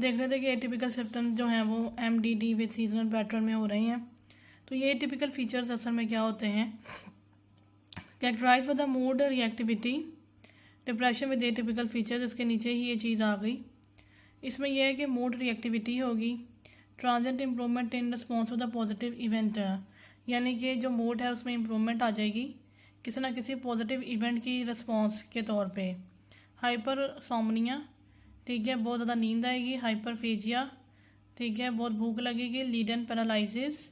देख रहे थे कि एटिपिकल सिम्टम्स जो हैं वो MDD विद सीजनल पैटर्न में हो रहे हैं। तो ये एटिपिकल फीचर्स असल में क्या होते हैं? Characterise by the mood reactivity, depression with atypical features, इसके नीचे ही ये चीज़ आ गई। इसमें यह है कि मूड रिएक्टिविटी होगी, transient improvement in response to the positive event, यानी कि जो मूड है उसमें इम्प्रूवमेंट आ जाएगी किसी ना किसी पॉजिटिव इवेंट की रिस्पॉन्स के तौर पे। हाइपर सोमनिया, ठीक है, बहुत ज़्यादा नींद आएगी। हाइपरफेजिया, ठीक है, बहुत भूख लगेगी। Leaden paralysis,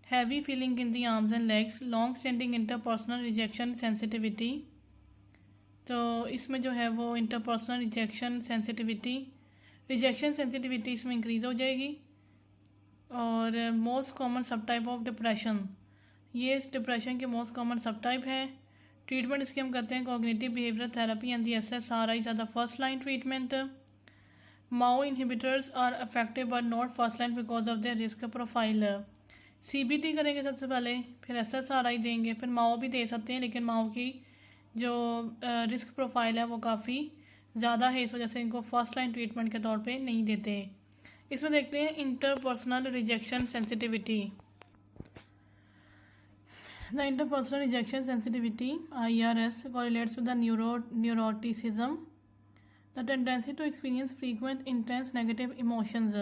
heavy feeling in the arms and legs, long standing interpersonal rejection sensitivity. तो इसमें जो है वो इंटरपर्सनल रिजेक्शन सेंसिटिविटी इसमें इंक्रीज़ हो जाएगी। और most common sub type of depression, ये इस डिप्रेशन के मोस्ट कॉमन सब टाइप है। ट्रीटमेंट इसके हम करते हैं cognitive behaviour therapy and the SSRIs are the first line treatment. MAO inhibitors are effective but not first line because of their risk profile. CBT करेंगे सबसे पहले, फिर SSRI देंगे, फिर माओ भी दे सकते हैं, लेकिन माओ की जो रिस्क प्रोफाइल है वो काफ़ी ज़्यादा है, इस वजह से इनको फर्स्ट लाइन ट्रीटमेंट के तौर पे नहीं देते। इसमें देखते हैं interpersonal rejection sensitivity. The interpersonal rejection sensitivity IRS correlates with the neuroticism, the tendency to experience frequent intense negative emotions।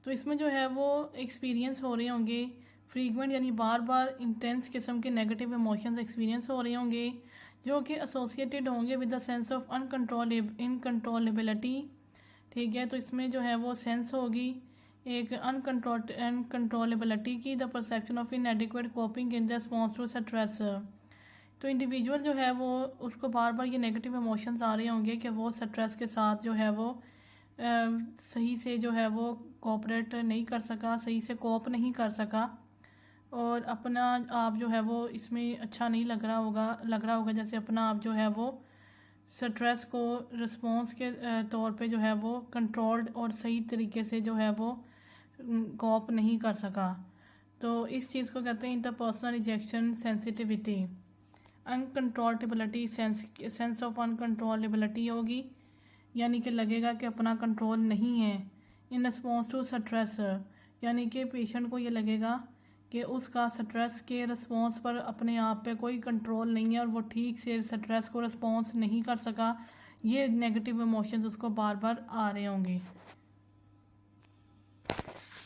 तो इसमें जो है वो एक्सपीरियंस हो रहे होंगे फ्रीक्वेंट, यानी बार बार इंटेंस किस्म के नेगेटिव इमोशंस एक्सपीरियंस हो रहे होंगे, जो कि एसोसिएटेड होंगे विद द सेंस ऑफ इनकंट्रोलेबिलिटी, ठीक है। तो इसमें जो है वो सेंस होगी एक अनकंट्रोलेबिलिटी की, the perception of inadequate coping in response to stress. तो इंडिविजुअल जो है वो उसको बार बार ये नेगेटिव इमोशंस आ रहे होंगे कि वो स्ट्रेस के साथ जो है वो सही से जो है वो कोऑपरेट नहीं कर सका, सही से कोप नहीं कर सका, और अपना आप जो है वो इसमें अच्छा नहीं लग रहा होगा जैसे अपना आप जो है वो स्ट्रेस को रिस्पॉन्स के तौर पे जो है वो कंट्रोल्ड और सही तरीके से जो है वो कोप नहीं कर सका। तो इस चीज़ को कहते हैं interpersonal rejection sensitivity. Uncontrollability, sense of uncontrollability होगी, यानी कि लगेगा कि अपना कंट्रोल नहीं है। इन रिस्पॉन्स टू स्ट्रेस, यानी कि पेशेंट को ये लगेगा कि उसका स्ट्रेस के रिस्पॉन्स पर अपने आप पे कोई कंट्रोल नहीं है और वो ठीक से स्ट्रेस को रिस्पॉन्स नहीं कर सका। ये नेगेटिव इमोशंस उसको बार बार आ रहे होंगे।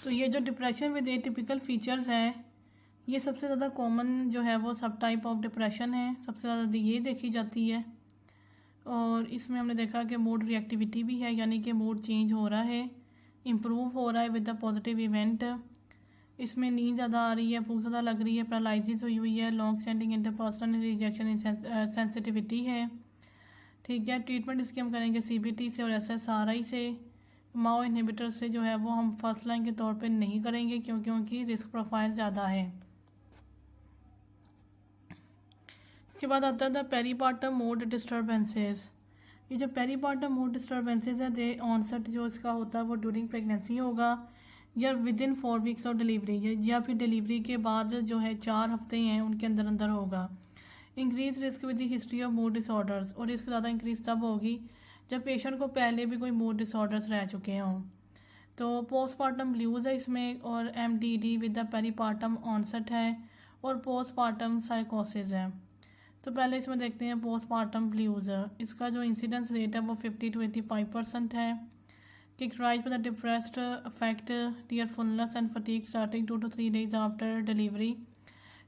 तो ये जो डिप्रेशन विद एटिपिकल फीचर्स हैं, ये सबसे ज़्यादा कॉमन जो है वो सब टाइप ऑफ डिप्रेशन है, सबसे ज़्यादा ये देखी जाती है। और इसमें हमने देखा कि मूड रिएक्टिविटी भी है, यानी कि मूड चेंज हो रहा है, इम्प्रूव हो रहा है विद द पॉजिटिव इवेंट। इसमें नींद ज़्यादा आ रही है, भूख ज़्यादा लग रही है, पैरालिसिस हुई है, long standing interpersonal rejection sensitivity है, ठीक है। ट्रीटमेंट इसकी हम करेंगे CBT से और SSRI से। माओ इनहिबिटर से जो है वो हम फर्स्ट लाइन के तौर पे नहीं करेंगे क्योंकि उनकी रिस्क प्रोफाइल ज़्यादा है। इसके बाद आता है द पेरीपार्टम मूड डिस्टर्बेंसेस। ये जो पेरीपार्टम मूड डिस्टर्बेंसेस है, दे ऑनसेट जो इसका होता है वो ड्यूरिंग प्रेगनेंसी होगा या with in 4 weeks of delivery, या फिर डिलीवरी के बाद जो है 4 हफ्ते हैं उनके अंदर अंदर होगा। Increase risk with the history of mood disorders, और रिस्क ज़्यादा इंक्रीज तब होगी जब पेशेंट को पहले भी कोई मूड डिसऑर्डर्स रह चुके हों। तो पोस्टपार्टम ब्लूज़ है इसमें, और MDD विद द पेरीपार्टम ऑनसेट है, और पोस्टपार्टम साइकोसिस है। तो पहले इसमें देखते हैं पोस्टपार्टम ब्लूज़। इसका जो इंसिडेंस रेट है वो 50 to 85% है। Characterised by the depressed affect, tearfulness and fatigue starting 2 to 3 days after delivery.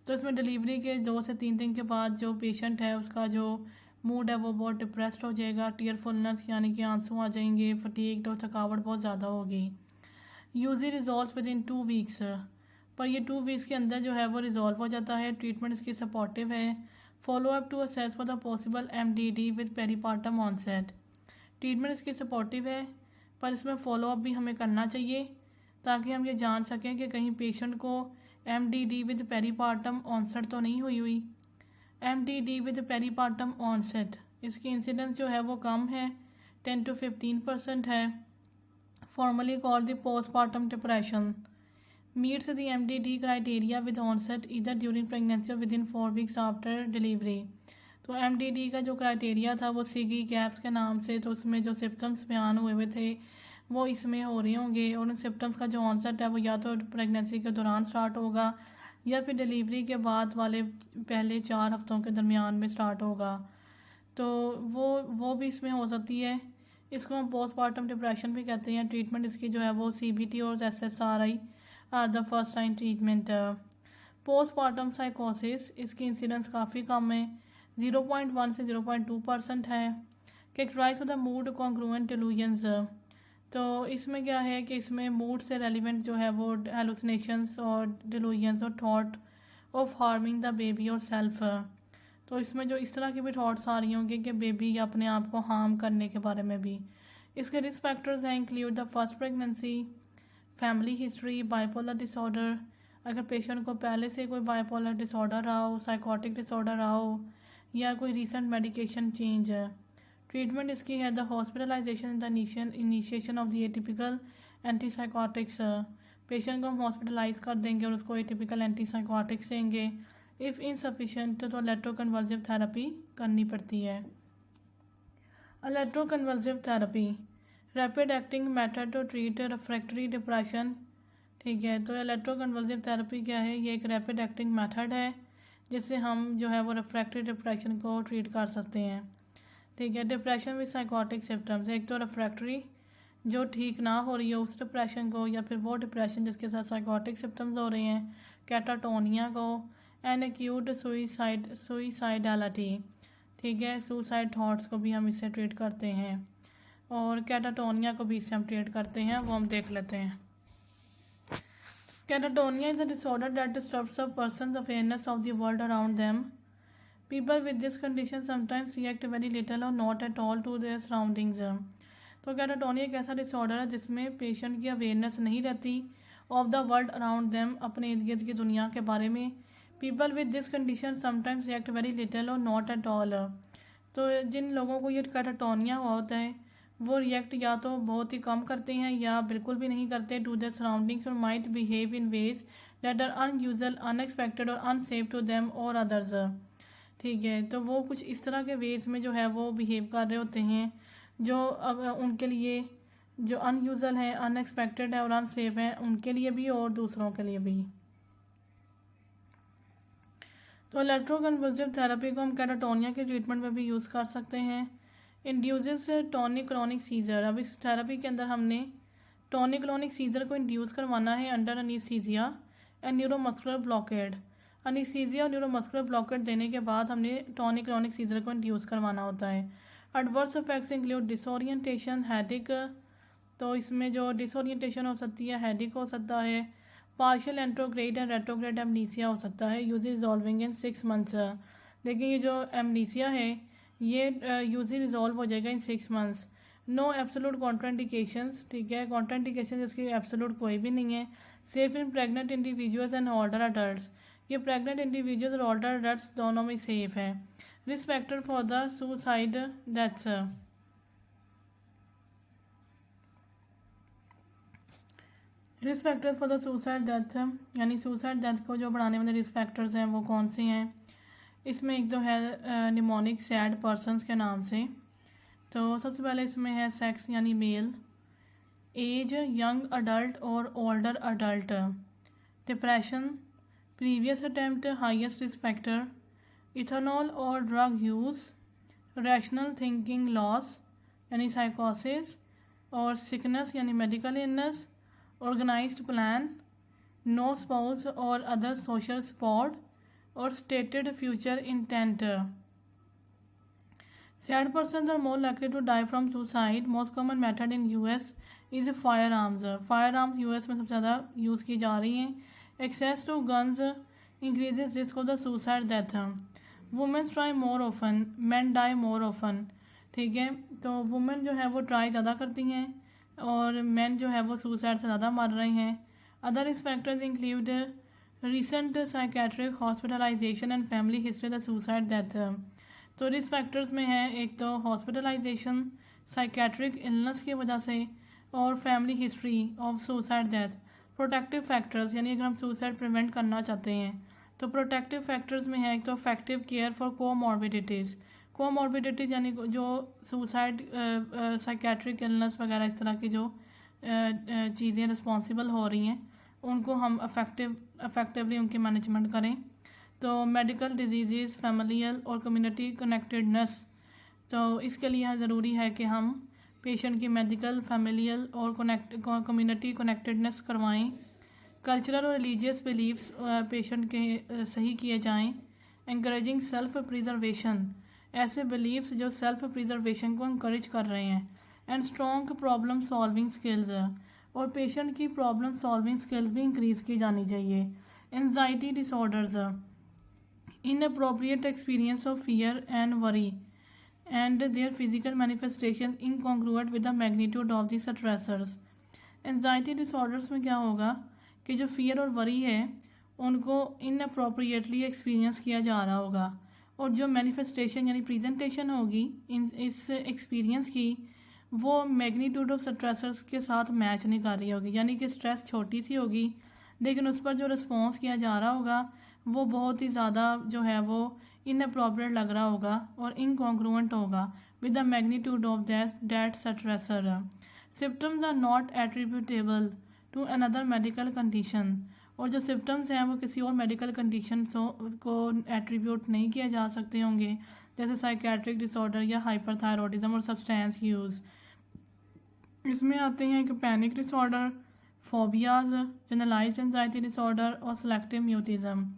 तो इसमें डिलीवरी के 2 से 3 दिन के बाद जो पेशेंट है उसका जो मूड है वो बहुत डिप्रेस्ड हो जाएगा। टीयरफुलनेस यानी कि आंसू आ जाएंगे, फटीग और थकावट बहुत ज़्यादा होगी। Usually resolve with in 2 weeks, पर ये 2 वीक्स के अंदर जो है वो रिजॉल्व हो जाता है। ट्रीटमेंट इसकी सपोर्टिव है। Follow up to assess for the possible MDD with peripartum onset. Treatment इसकी सपोर्टिव है, पर इसमें फॉलो अप भी हमें करना चाहिए ताकि हम ये जान सकें कि कहीं पेशेंट को MDD विद पेरीपार्टम ऑनसेट तो नहीं हुई। MDD विद पेरीपार्टम ऑनसेट, इसकी इंसिडेंस जो है वो कम है, 10 to 15% है। Formally called the postpartum depression, meets the MDD criteria with onset either during pregnancy or within 4 weeks after delivery। तो MDD का जो क्राइटेरिया था वो सिगी कैप्स के नाम से, तो उसमें जो सिम्टम्स बयान हुए थे वो इसमें हो रहे होंगे, और उन सिम्टम्स का जो ऑनसेट है वो या तो प्रेगनेंसी के दौरान स्टार्ट होगा या फिर डिलीवरी के बाद वाले पहले 4 हफ्तों के दरमियान में स्टार्ट होगा। तो वो भी इसमें हो सकती है। इसको हम पोस्टमार्टम डिप्रेशन भी कहते हैं। ट्रीटमेंट इसकी जो है वो CBT और SSRI are the first line treatment. Postpartum साइकोसिस, इसकी इंसिडेंस काफ़ी कम है, 0.1 से 0.2% है। Characterise with the mood congruent delusions, तो इसमें क्या है कि इसमें मूड से रेलिवेंट जो है वो हेलुसिनेशंस और डिलूजन्स और thought of harming the baby और सेल्फ। तो इसमें जो इस तरह के भी थॉट्स आ रही होंगे कि बेबी या अपने आप को हार्म करने के बारे में भी। इसके रिस्क फैक्टर्स हैं include the first pregnancy, family history, bipolar disorder, अगर पेशेंट को पहले से कोई बाइपोलर डिसऑर्डर रहा हो, साइकोटिक डिसऑर्डर रहा हो, या कोई रीसेंट मेडिकेशन चेंज है। ट्रीटमेंट इसकी है the hospitalisation, the initiation of the atypical antipsychotics. Patient को हम हॉस्पिटलाइज कर देंगे और उसको एटिपिकल एंटीसाइकोटिक्स देंगे। इफ़ इनसफिशेंट तो इलेक्ट्रोकन्वर्सिव थेरेपी करनी पड़ती है। Electroconvulsive therapy, rapid acting method to treat refractory depression. ठीक है, तो इलेक्ट्रोकन्वर्सिव थेरेपी क्या है? ये एक रैपिड एक्टिंग मेथड है जिससे हम जो है वो रिफ्रैक्टरी डिप्रेशन को ट्रीट कर सकते हैं। ठीक है, डिप्रेशन विद साइकोटिक सिम्टम्स, एक तो रिफ्रैक्टरी जो ठीक ना हो रही है उस डिप्रेशन को, या फिर वो डिप्रेशन जिसके साथ साइकोटिक सिम्टम्स हो रहे हैं, कैटाटोनिया को, एंड एक्यूट सुइसाइडलिटी। ठीक है, सुसाइड थॉट्स को भी हम इससे ट्रीट करते हैं, और कैटाटोनिया को भी इससे हम ट्रीट करते हैं, वो हम देख लेते हैं। Catatonia is a disorder that disturbs a person's awareness of the world around them. People with this condition sometimes react very little or not at all to their surroundings. तो कैटाटोनिया एक ऐसा डिसऑर्डर है जिसमें patient की awareness नहीं रहती of the world around them, अपने इर्द गिर्द की दुनिया के बारे में। People with this condition sometimes react very little और नॉट एट ऑल। तो जिन लोगों को ये कैटाटोनिया हुआ होता है वो रिएक्ट या तो बहुत ही कम करते हैं या बिल्कुल भी नहीं करते टू द सराउंडिंग्स, और might behave in ways that are unusual, unexpected और अनसेफ टू देम और अदर्स। ठीक है, तो वो कुछ इस तरह के वेज में जो है वो बिहेव कर रहे होते हैं जो उनके लिए जो अनयूजुअल है, अनएक्सपेक्टेड है और अनसेफ है, उनके लिए भी और दूसरों के लिए भी। तो इलेक्ट्रोकन्वर्सिव थेरेपी को हम कैटाटोनिया के ट्रीटमेंट में भी यूज़ कर सकते हैं। इंड्यूसेस टॉनिक क्रोनिक सीजर, अब इस थेरेपी के अंदर हमने टॉनिक क्रोनिक सीजर को इंड्यूस करवाना है अंडर अनीस्थीसिया एंड न्यूरोमस्कुलर ब्लॉकेड। अनीस्थीसिया और न्यूरोमस्कुलर ब्लॉकेड देने के बाद हमने टॉनिक क्रोनिक सीजर को इंड्यूस करवाना होता है। Adverse effects include disorientation, headache, तो इसमें जो डिसोरिएंटेशन हो सकती है, हेडिक हो सकता है, पार्शियल एंट्रोग्रेड एंड रेट्रोग्रेड एमनीसिया हो सकता है, यूजली रिजॉल्विंग इन 6 मंथ्स। लेकिन ये जो एमनीसिया है ये यूजली रिजॉल्व हो जाएगा इन 6 मंथ्स। नो एब्सोलूट कॉन्ट्राइंडिकेशंस, ठीक है, कॉन्ट्राइंडिकेशन इसकी एब्सोलूट कोई भी नहीं है। Safe in pregnant individuals and older adults, ये प्रेग्नेंट इंडिविजुअल्स और ऑल्डर अडल्ट्स दोनों में सेफ है। Risk factor for the suicide deaths, risk factor for the suicide death, यानी सुसाइड डेथ को जो बढ़ाने वाले रिस्क फैक्टर्स हैं वो कौन से हैं? इसमें एक तो है निमोनिक सैड पर्सनस के नाम से। तो सबसे पहले इसमें है सेक्स यानी मेल, एज यंग अडल्ट और older adult, depression, previous attempt highest risk factor, ethanol और drug use, rational thinking loss यानी साइकोसिस, और सिकनेस यानी medical illness, organised plan, no spouse और अदर सोशल सपोर्ट, और stated future intent. Sad person are more likely to die from suicide. Most common method in US is firearms. Firearms US में सबसे ज़्यादा use की जा रही हैं। Access to guns increases risk of the suicide death. Womens try more often, man die more often. ठीक है, तो वुमेन जो है वो ट्राई ज़्यादा करती हैं और मैन जो है वो सुसाइड से ज़्यादा मर रहे हैं। Other risk factors include recent psychiatric hospitalisation and family history the suicide death. तो रिस्क फैक्टर्स में है एक तो हॉस्पिटलाइजेशन साइकेट्रिक इलनेस की वजह से, और family history of suicide death. Protective factors, यानी अगर हम सुसाइड प्रिवेंट करना चाहते हैं तो प्रोटेक्टिव फैक्टर्स में है एक तो effective care for comorbidities. Comorbidities यानी जो सुसाइड साइकेट्रिक इलनेस वगैरह इस तरह की जो चीज़ें रिस्पॉन्सिबल हो रही हैं उनको हम अफेक्टिवली उनकी मैनेजमेंट करें। तो मेडिकल डिजीज़, फैमिलियल और कम्युनिटी कनेक्टेडनेस, तो इसके लिए ज़रूरी है कि हम पेशेंट की मेडिकल, फैमिलियल और कम्युनिटी कनेक्टेडनेस करवाएं। कल्चरल और रिलीजियस बिलीव्स पेशेंट के सही किए जाएं। एंकरेजिंग सेल्फ प्रिजर्वेशन, ऐसे बिलीव्स जो सेल्फ प्रिजर्वेशन को इंकरेज कर रहे हैं। And strong problem solving skills, और पेशेंट की प्रॉब्लम सॉल्विंग स्किल्स भी इंक्रीज़ की जानी चाहिए। Anxiety disorders, inappropriate experience of fear and worry and their physical manifestations incongruent with the magnitude of the stressors। Anxiety disorders में क्या होगा कि जो फियर और वरी है उनको इनअप्रोप्रिएटली एक्सपीरियंस किया जा रहा होगा, और जो मैनिफेस्टेशन यानी प्रेजेंटेशन होगी इस एक्सपीरियंस की वो मैग्नीट्यूड ऑफ स्ट्रेसर्स के साथ मैच नहीं कर रही होगी, यानी कि स्ट्रेस छोटी सी होगी लेकिन उस पर जो रिस्पॉन्स किया जा रहा होगा वो बहुत ही ज़्यादा जो है वो इनअप्रोप्रिएट लग रहा होगा और इनकॉन्ग्रुएंट होगा with the magnitude of that stressor. Symptoms are not attributable to another medical condition, और जो सिम्टम्स हैं वो किसी और मेडिकल कंडीशन को एट्रीब्यूट नहीं किए जा सकते होंगे, जैसे साइकेट्रिक डिसऑर्डर या हाइपरथायरॉयडिज्म और सब्सटेंस यूज़। इसमें आते हैं कि panic disorder, phobias, generalised anxiety disorder और सेलेक्टिव म्यूटिज्म।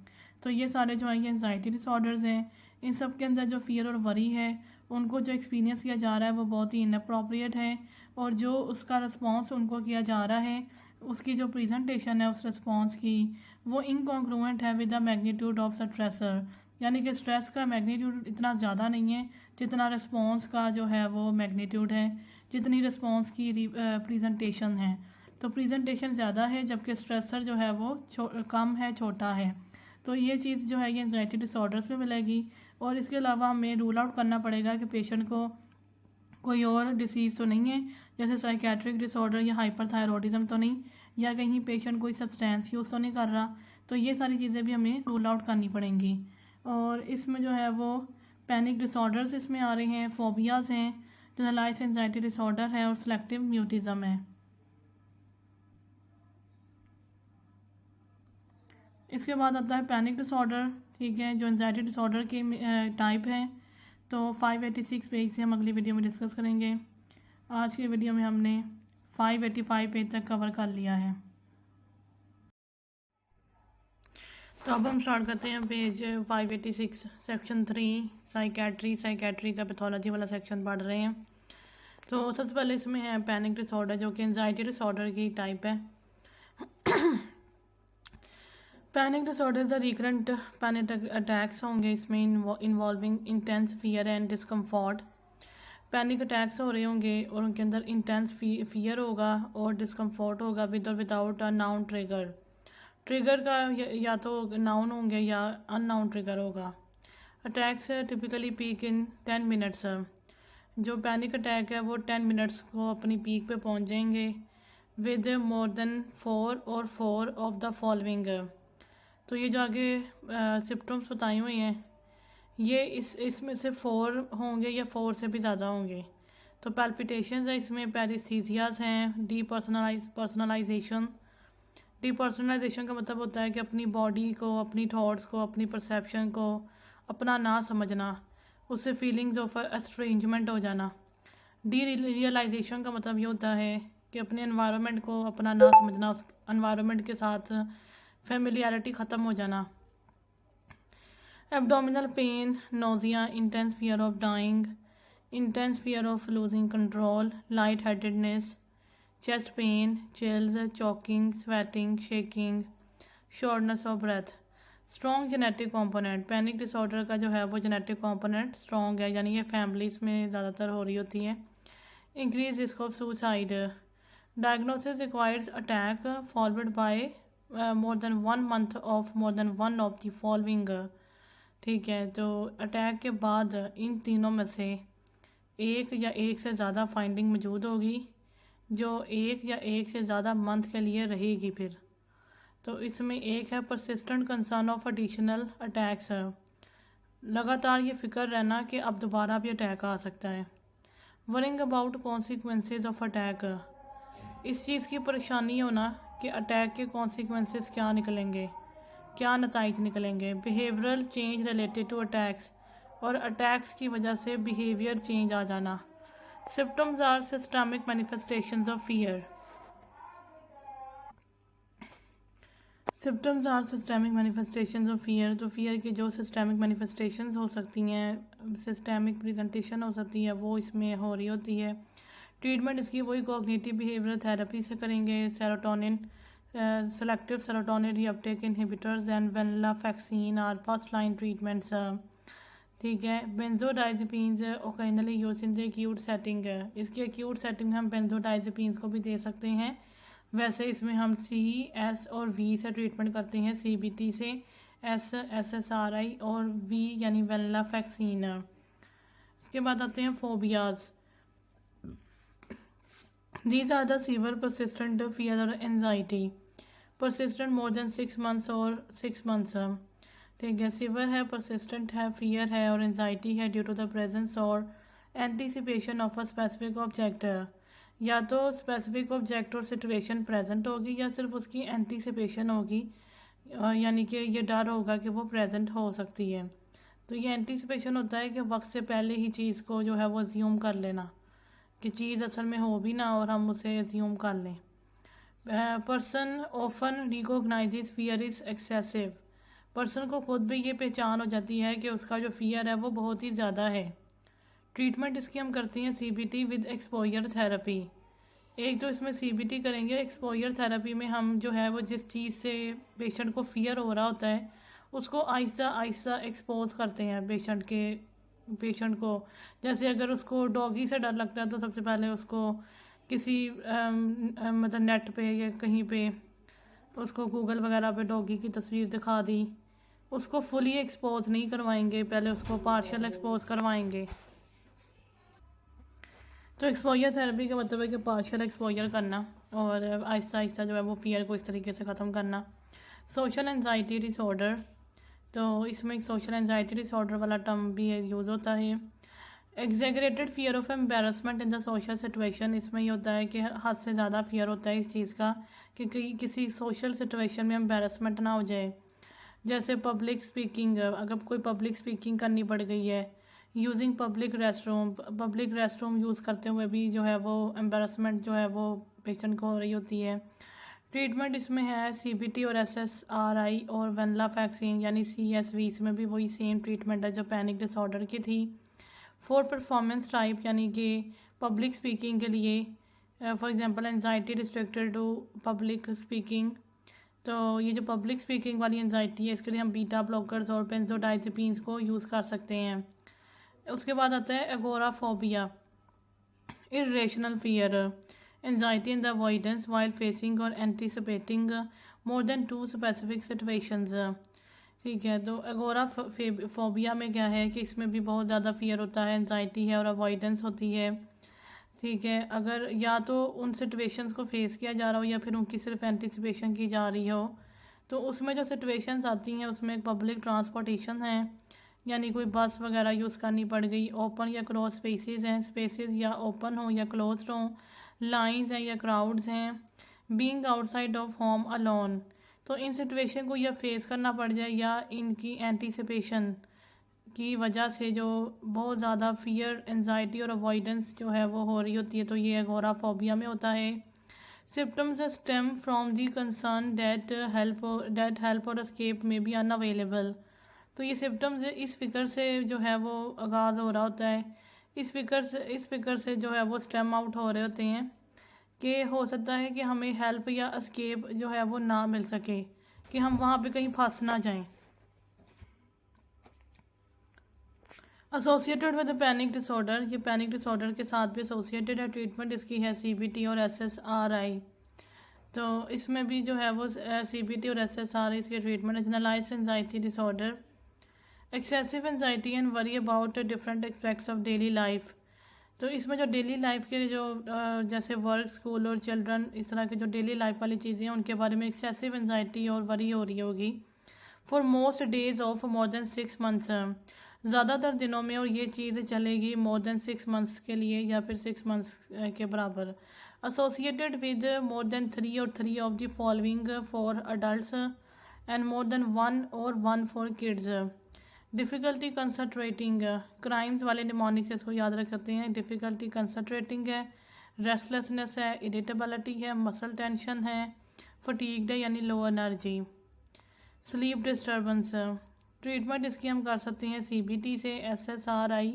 तो ये सारे जो हैं ये एंजाइटी डिसऑर्डर्स हैं। इन सब के अंदर जो फियर और वरी है उनको जो एक्सपीरियंस किया जा रहा है वो बहुत ही इनअप्रोप्रिएट है, और जो उसका रिस्पॉन्स उनको किया जा रहा है उसकी जो प्रेजेंटेशन है उस रिस्पॉन्स की वो इनकॉन्ग्रुएंट है with the magnitude of stressor, यानी कि स्ट्रेस का मैग्नीट्यूड इतना ज़्यादा नहीं है जितना रिस्पॉन्स का जो है वो मैग्नीट्यूड है, जितनी रिस्पॉन्स की प्रेजेंटेशन है। तो प्रेजेंटेशन ज़्यादा है जबकि स्ट्रेसर जो है वो कम है, छोटा है। तो ये चीज़ जो है ये एंजाइटी डिसऑर्डर्स में मिलेगी, और इसके अलावा हमें रूल आउट करना पड़ेगा कि पेशेंट को कोई और डिसीज़ तो नहीं है, जैसे साइकेट्रिक डिसऑर्डर या हाइपरथायरॉयडिज्म तो नहीं, या कहीं पेशेंट कोई सब्सटेंस यूज़ तो नहीं कर रहा। तो ये सारी चीज़ें भी हमें रूल आउट करनी पड़ेंगी। और इसमें जो है वो पैनिक डिसऑर्डर्स इसमें आ रहे हैं, फोबियाज़ हैं, जनरलाइज्ड एंजाइटी डिसऑर्डर है और सेलेक्टिव म्यूटिज्म है। इसके बाद आता है पैनिक डिसऑर्डर, ठीक है, जो एंजाइटी डिसऑर्डर के टाइप हैं। तो 586 पेज से हम अगली वीडियो में डिस्कस करेंगे। आज की वीडियो में हमने 585 पेज तक कवर कर लिया है। तो अब हम स्टार्ट करते हैं पेज 586 सेक्शन 3 साइकेट्री का पैथोलॉजी वाला सेक्शन पढ़ रहे हैं। तो सबसे पहले इसमें है पैनिक डिसऑर्डर जो कि एंजाइटी डिसऑर्डर की टाइप है। Panic disorder the recurrent panic attacks होंगे इसमें involving intense fear and discomfort. Panic attacks हो रहे होंगे और उनके अंदर इंटेंस फियर होगा और डिस्कम्फॉर्ट होगा विद और without a noun trigger. Trigger का या तो नाउन होंगे या अननाउन ट्रिगर होगा। Attacks typically peak in 10 minutes. जो पैनिक अटैक है वो 10 मिनट्स को अपनी पीक पे पहुंच जाएंगे विद मोर देन 4 और 4 ऑफ द फॉलोइंग। तो ये जो आगे सिम्टम्स बताए हुए हैं ये इसमें से 4 होंगे या 4 से भी ज़्यादा होंगे। तो पैल्पिटेशंस है, इसमें पैरिस्थीसियाज हैं, पर्सनलाइजेशन का मतलब होता है कि अपनी बॉडी को, अपनी थॉट्स को, अपनी परसेप्शन को अपना ना समझना, उससे फीलिंग्स ऑफ एस्ट्रेंजमेंट हो जाना। रियलाइजेशन का मतलब ये होता है कि अपने एनवायरनमेंट को अपना ना समझना, उस एनवायरनमेंट के साथ फेमिलियरिटी ख़त्म हो जाना। Abdominal pain, nausea, intense fear of dying, intense fear of losing control, light headedness, chest pain, chills, choking, sweating, shaking, shortness of breath. Strong genetic component, panic disorder का जो है वो जेनेटिक कंपोनेंट स्ट्रॉन्ग है, यानी ये families में ज़्यादातर हो रही होती है। Increase risk of suicide. Diagnosis requires attack followed by more than 1 month of more than one of the following। ठीक है, तो अटैक के बाद इन तीनों में से एक या एक से ज़्यादा फाइंडिंग मौजूद होगी जो एक या एक से ज़्यादा मंथ के लिए रहेगी। फिर तो इसमें एक है persistent concern of additional attacks, लगातार ये फिक्र रहना कि अब दोबारा भी अटैक आ सकता है। Worrying about consequences of attack, इस चीज़ की परेशानी होना कि अटैक के कॉन्सिक्वेंसेस क्या निकलेंगे, क्या नताइज निकलेंगे। Behavioural change related to attacks, और अटैक्स की वजह से बिहेवियर चेंज आ जाना। Symptoms are systemic manifestations of fear. Symptoms are systemic manifestations of fear. तो फियर की जो सिस्टमिक मैनिफेस्टेशंस हो सकती हैं, सिस्टमिक प्रेजेंटेशन हो सकती है, वो इसमें हो रही होती है। ट्रीटमेंट इसकी वही कॉग्निटिव बिहेवियर थेरेपी से करेंगे। Serotonin, selective serotonin reuptake inhibitors and venlafaxine are first line treatments. ठीक है। Benzodiazepines occasionally use in the acute setting. इसकी एक्यूट सेटिंग में हम बेंजोडाइजेपीन्स को भी दे सकते हैं। वैसे इसमें हम CS और V से ट्रीटमेंट करते हैं, CBT से, SSRI और V यानी वेनलाफैक्सिन। इसके बाद आते हैं phobias. These are the severe persistent fear or anxiety, persistent more than 6 months और 6 months। ठीक है। सिवियर है, persistent है, fear है और anxiety है due to the presence और anticipation of a specific object। या तो स्पेसिफिक ऑब्जेक्ट और सिचुएशन प्रेजेंट होगी या सिर्फ उसकी एंटीसिपेशन होगी, यानी कि ये डर होगा कि वो प्रेजेंट हो सकती है। तो ये एंटीसिपेशन होता है कि वक्त से पहले ही चीज़ को जो है वो अज्यूम कर लेना कि चीज़ असल में हो भी ना और हम उसे अज्यूम कर लें। Person often recognises fear is excessive. Person को खुद भी ये पहचान हो जाती है कि उसका जो फियर है वो बहुत ही ज़्यादा है। ट्रीटमेंट इसकी हम करते हैं CBT विद एक्सपोजर थेरेपी। एक तो इसमें CBT करेंगे, एक्सपोजर थेरेपी में हम जो है वो जिस चीज़ से पेशेंट को फियर हो रहा होता है उसको आहिस्ता आहिस्ता एक्सपोज करते हैं पेशेंट को। जैसे अगर उसको डॉगी से डर लगता है तो सबसे पहले उसको किसी मतलब नेट पे या कहीं पे उसको गूगल वगैरह पे डॉगी की तस्वीर दिखा दी। उसको फुली एक्सपोज नहीं करवाएंगे, पहले उसको पार्शियल एक्सपोज करवाएंगे। तो एक्सपोजर थेरेपी का मतलब है कि पार्शियल एक्सपोजर करना और आहिस्ता आहिस्ता जो है वो फियर को इस तरीके से ख़त्म करना। सोशल एंजाइटी डिसऑर्डर, तो इसमें एक सोशल एंजाइटी डिसऑर्डर वाला टर्म भी यूज़ होता है। Exaggerated fear of embarrassment in the social situation, इसमें ये होता है कि हद से ज़्यादा फियर होता है इस चीज़ का कि किसी सोशल सिचुएशन में एम्बेरसमेंट ना हो जाए। जैसे पब्लिक स्पीकिंग, अगर कोई पब्लिक स्पीकिंग करनी पड़ गई है, यूजिंग पब्लिक रेस्टरूम यूज़ करते हुए भी जो है वो एम्बेरसमेंट जो है वो पेशेंट को हो रही होती है। ट्रीटमेंट इसमें है CBT और SSRI और वेनलाफैक्सिन यानी CSV। इसमें भी वही सेम ट्रीटमेंट है जो पैनिक डिसऑर्डर की थी। फॉर परफॉर्मेंस टाइप यानी कि पब्लिक स्पीकिंग के लिए, for example anxiety restricted to public speaking. तो ये जो पब्लिक स्पीकिंग वाली एंजाइटी है इसके लिए हम बीटा ब्लॉकर्स और बेंजोडाइजेपीन्स को यूज़ कर सकते हैं। उसके बाद आता है agoraphobia, irrational fear, anxiety in the avoidance while facing और anticipating more than 2 specific situations. ठीक है। तो एगोराफोबिया में क्या है कि इसमें भी बहुत ज़्यादा फियर होता है, एंजाइटी है और अवॉइडेंस होती है। ठीक है। अगर या तो उन सिचुएशंस को फेस किया जा रहा हो या फिर उनकी सिर्फ एंटीसिपेशन की जा रही हो, तो उसमें जो सिचुएशंस आती हैं उसमें पब्लिक ट्रांसपोर्टेशन है, यानी कोई बस वगैरह यूज़ करनी पड़ गई, ओपन या क्लोज स्पेसेस हैं, स्पेसेस या ओपन हो या क्लोज्ड हो, लाइंस हैं या क्राउड्स हैं, being outside of home alone. तो इन सिचुएशन को या फेस करना पड़ जाए या इनकी एंटीसिपेशन की वजह से जो बहुत ज़्यादा फियर, एंजाइटी और अवॉइडेंस जो है वो हो रही होती है, तो ये एगोराफोबिया में होता है। Symptoms stem from the concern that help और एस्केप में बी अनअवेलेबल। तो ये सिम्टम्स इस फिक्र से जो है वो आगाज़ हो रहा होता है, इस फिक्र से जो है वो स्टेम आउट हो रहे होते हैं कि हो सकता है कि हमें हेल्प या एस्केप जो है वो ना मिल सके, कि हम वहाँ पे कहीं फंस ना जाएं। एसोसिएटेड विद पैनिक डिसऑर्डर, ये पैनिक डिसऑर्डर के साथ भी एसोसिएटेड है। ट्रीटमेंट इसकी है CBT और SSRI। तो इसमें भी जो है वो CBT और SSRI इसके ट्रीटमेंट है। Generalised anxiety disorder, excessive anxiety and worry about different aspects of daily life. तो इसमें जो डेली लाइफ के जो जैसे वर्क, स्कूल और चिल्ड्रन, इस तरह के जो डेली लाइफ वाली चीज़ें हैं उनके बारे में एक्सेसिव एंजाइटी और वरी हो रही होगी। For most days of more than 6 months, ज़्यादातर दिनों में, और ये चीज़ चलेगी मोर देन 6 मंथ्स के लिए या फिर 6 मंथ्स के बराबर। associated with more than 3 or 3 of the following for adults and more than 1 or 1 for kids. Difficulty concentrating, crimes वाले निमोनिक से इसको याद रख सकते हैं। डिफ़िकल्टी कंसनट्रेटिंग है, रेस्टलेसनेस है, इरिटेबिलिटी है, मसल टेंशन है, फटीग्ड है यानी low energy, sleep disturbance. Treatment इसकी हम कर सकते हैं CBT से, SSRI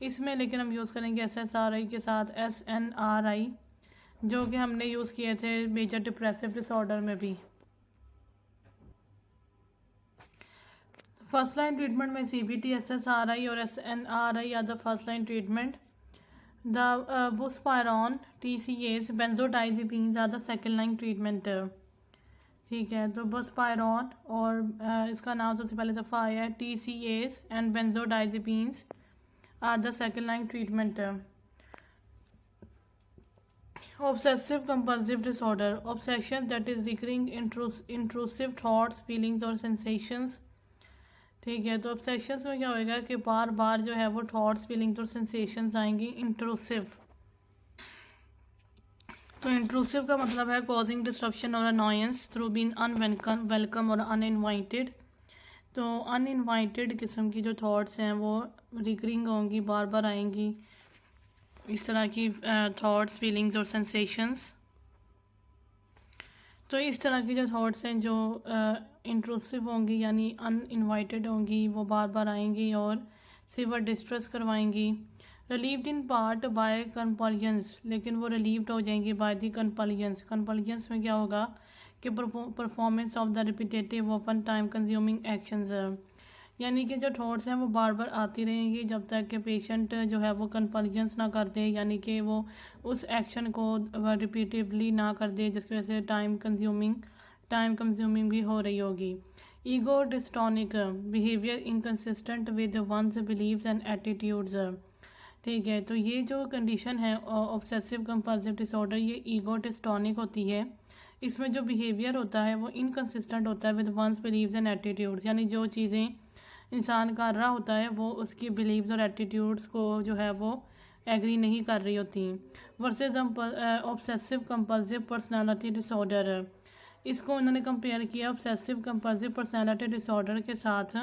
इसमें, लेकिन हम यूज़ करेंगे SSRI के साथ SNRI जो कि हमने यूज़ किए थे मेजर डिप्रेसिव डिसऑर्डर में भी। फर्स्ट लाइन ट्रीटमेंट में CBT, SSRI और SNRI are the first line treatment. The buspirone, TCAs, benzodiazepines are the second line treatment. ठीक है, तो बुस्पायरॉन और इसका नाम सबसे पहले दफ़ा आया है, TCAs and benzodiazepines are the second line treatment. Obsessive compulsive disorder, obsession that is recurring intrusive thoughts, feelings और सेंसेशंस। ठीक है, तो ऑब्सेशंस में क्या होएगा कि बार बार जो है वो थॉट्स, फीलिंग्स और सेंसेशंस आएंगी। इंट्रूसिव, तो इंट्रूसिव का मतलब है कॉजिंग डिस्ट्रप्शन और अनॉयंस थ्रू बीइंग अनवेलकम और अनइनवाइटेड। तो अनइनवाइटेड किस्म की जो थॉट्स हैं वो रिकरिंग होंगी, बार बार आएंगी इस तरह की थॉट्स, फीलिंग्स और सेंसेशंस। तो इस तरह की जो थॉट्स हैं जो इंट्रूसिव होंगी यानी अनइनवाइटेड होंगी, वो बार बार आएंगी और सिवर डिस्ट्रेस करवाएंगी। Relieved in part by compulsions, लेकिन वो रिलीव्ड हो जाएंगी बाय दी कंपल्जन्स। कंपल्जन्स में क्या होगा कि performance of the repetitive open time consuming actions, यानी कि जो थॉट्स हैं वो बार बार आती रहेंगी जब तक कि पेशेंट जो है वो कंपल्जन्स ना कर दे, यानी कि वो उस एक्शन को रिपीटिवली ना कर दे जिसकी वजह से टाइम कंज्यूमिंग भी हो रही होगी। Ego dystonic behaviour inconsistent with one's beliefs and attitudes. ठीक है, तो ये जो कंडीशन है ऑब्सेसिव कंपल्सिव डिसऑर्डर, ये ईगो डिस्टोनिक होती है। इसमें जो बिहेवियर होता है वो इनकन्सिस्टेंट होता है with one's beliefs and attitudes, यानी जो चीज़ें इंसान कर रहा होता है वो उसकी बिलीव्स और एटीट्यूड्स को जो है वो एग्री नहीं कर रही होती। Versus obsessive compulsive personality disorder, इसको उन्होंने कंपेयर किया ऑब्सेसिव कंपल्सिव पर्सनालिटी डिसऑर्डर के साथ,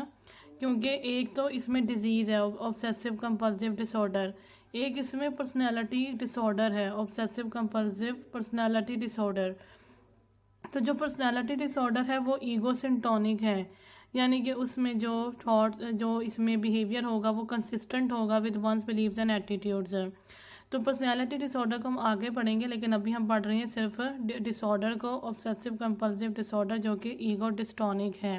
क्योंकि एक तो इसमें डिजीज़ है ऑब्सेसिव कंपल्सिव डिसऑर्डर, एक इसमें पर्सनालिटी डिसऑर्डर है ऑब्सेसिव कंपल्सिव पर्सनालिटी डिसऑर्डर। तो जो पर्सनालिटी डिसऑर्डर है वो ईगो सिंटोनिक है, यानी कि उसमें जो थॉट्स, जो इसमें बिहेवियर होगा वो कंसिस्टेंट होगा with one's beliefs and attitudes. तो पर्सनालिटी डिसऑर्डर को हम आगे पढ़ेंगे, लेकिन अभी हम पढ़ रहे हैं सिर्फ डिसऑर्डर को, ऑब्सेसिव कंपल्सिव डिसऑर्डर जो कि ईगो डिस्टोनिक है।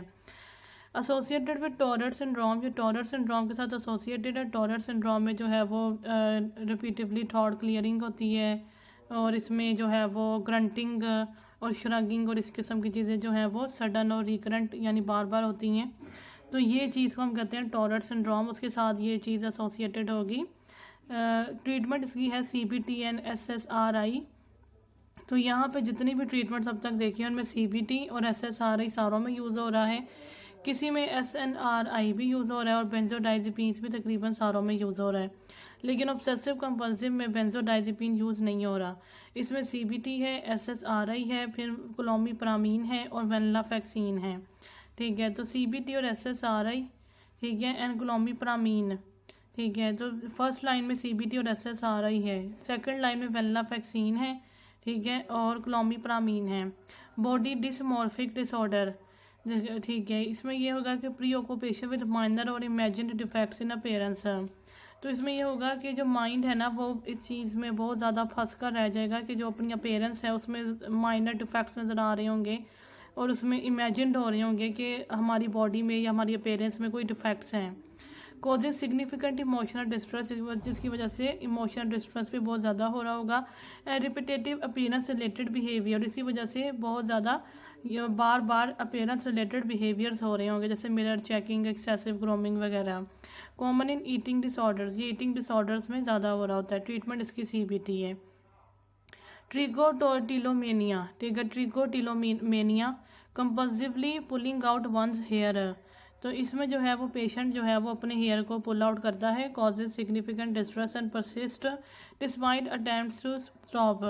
एसोसिएटेड विद टॉरेट सिंड्रोम, जो टॉरेट सिंड्रोम के साथ एसोसिएटेड है। टॉरेट सिंड्रोम में जो है वो रिपीटिवली थॉट क्लियरिंग होती है और इसमें जो है वो ग्रंटिंग और श्रगिंग और इस किस्म की चीज़ें जो हैं वो सडन और रिकरेंट यानी बार बार होती हैं। तो ये चीज़ को हम कहते हैं टॉरेट सिंड्रोम, उसके साथ ये चीज़ एसोसिएटेड होगी। ट्रीटमेंट इसकी है CBT एंड SSRI। तो यहाँ पे जितनी भी ट्रीटमेंट्स अब तक देखी है उनमें CBT और SSRI सारों में यूज़ हो रहा है, किसी में SNRI भी यूज़ हो रहा है और बेंजोडाइज़ेपिन्स भी तकरीबन सारों में यूज़ हो रहा है, लेकिन ऑब्सेसिव कंपल्सिव में बेंजोडाइज़ेपिन यूज़ नहीं हो रहा। इसमें CBT है, SSRI है, फिर क्लोमिप्रामीन है और वेनलाफैक्सिन है। ठीक है, तो CBT और SSRI, ठीक है, एंड क्लोमिप्रामीन। ठीक है, तो फर्स्ट लाइन में CBT और SSRI है, सेकंड लाइन में वेनलाफैक्सिन है, ठीक है, और क्लोमिप्रामीन है। बॉडी डिसमॉर्फिक डिसऑर्डर, ठीक है, इसमें यह होगा कि प्री ऑक्यूपेशन विद माइनर और इमेजिन्ड डिफेक्ट्स इन अपीयरेंस। तो इसमें यह होगा कि जो माइंड है ना वो इस चीज़ में बहुत ज़्यादा फंस कर रह जाएगा कि जो अपनी अपीयरेंस है उसमें माइनर डिफेक्ट्स नज़र आ रहे होंगे और उसमें इमेजिन्ड हो रहे होंगे कि हमारी बॉडी में या हमारी अपीयरेंस में कोई डिफेक्ट्स हैं। कॉजेज सिग्निफिकेंट इमोशनल डिस्ट्रेस, जिसकी वजह से इमोशनल डिस्ट्रेस भी बहुत ज़्यादा हो रहा होगा। रिपीटेटिव अपीयरेंस रिलेटेड बिहेवियर, इसी वजह से बहुत ज़्यादा बार बार अपीयरेंस रिलेटेड बिहेवियर्स हो रहे होंगे, जैसे मिरर चेकिंग, एक्सेसिव ग्रूमिंग वगैरह। कॉमन इन ईटिंग डिसऑर्डर्स, ये ईटिंग डिसऑर्डर्स में ज़्यादा हो रहा होता है। ट्रीटमेंट इसकी CBT है। ट्रिकोटिलोमेनिया, ठीक है, trichotillomania compulsively pulling out one's hair. तो इसमें जो है वो पेशेंट जो है वो अपने हेयर को पुल आउट करता है। Causes significant distress and persist despite attempts to stop.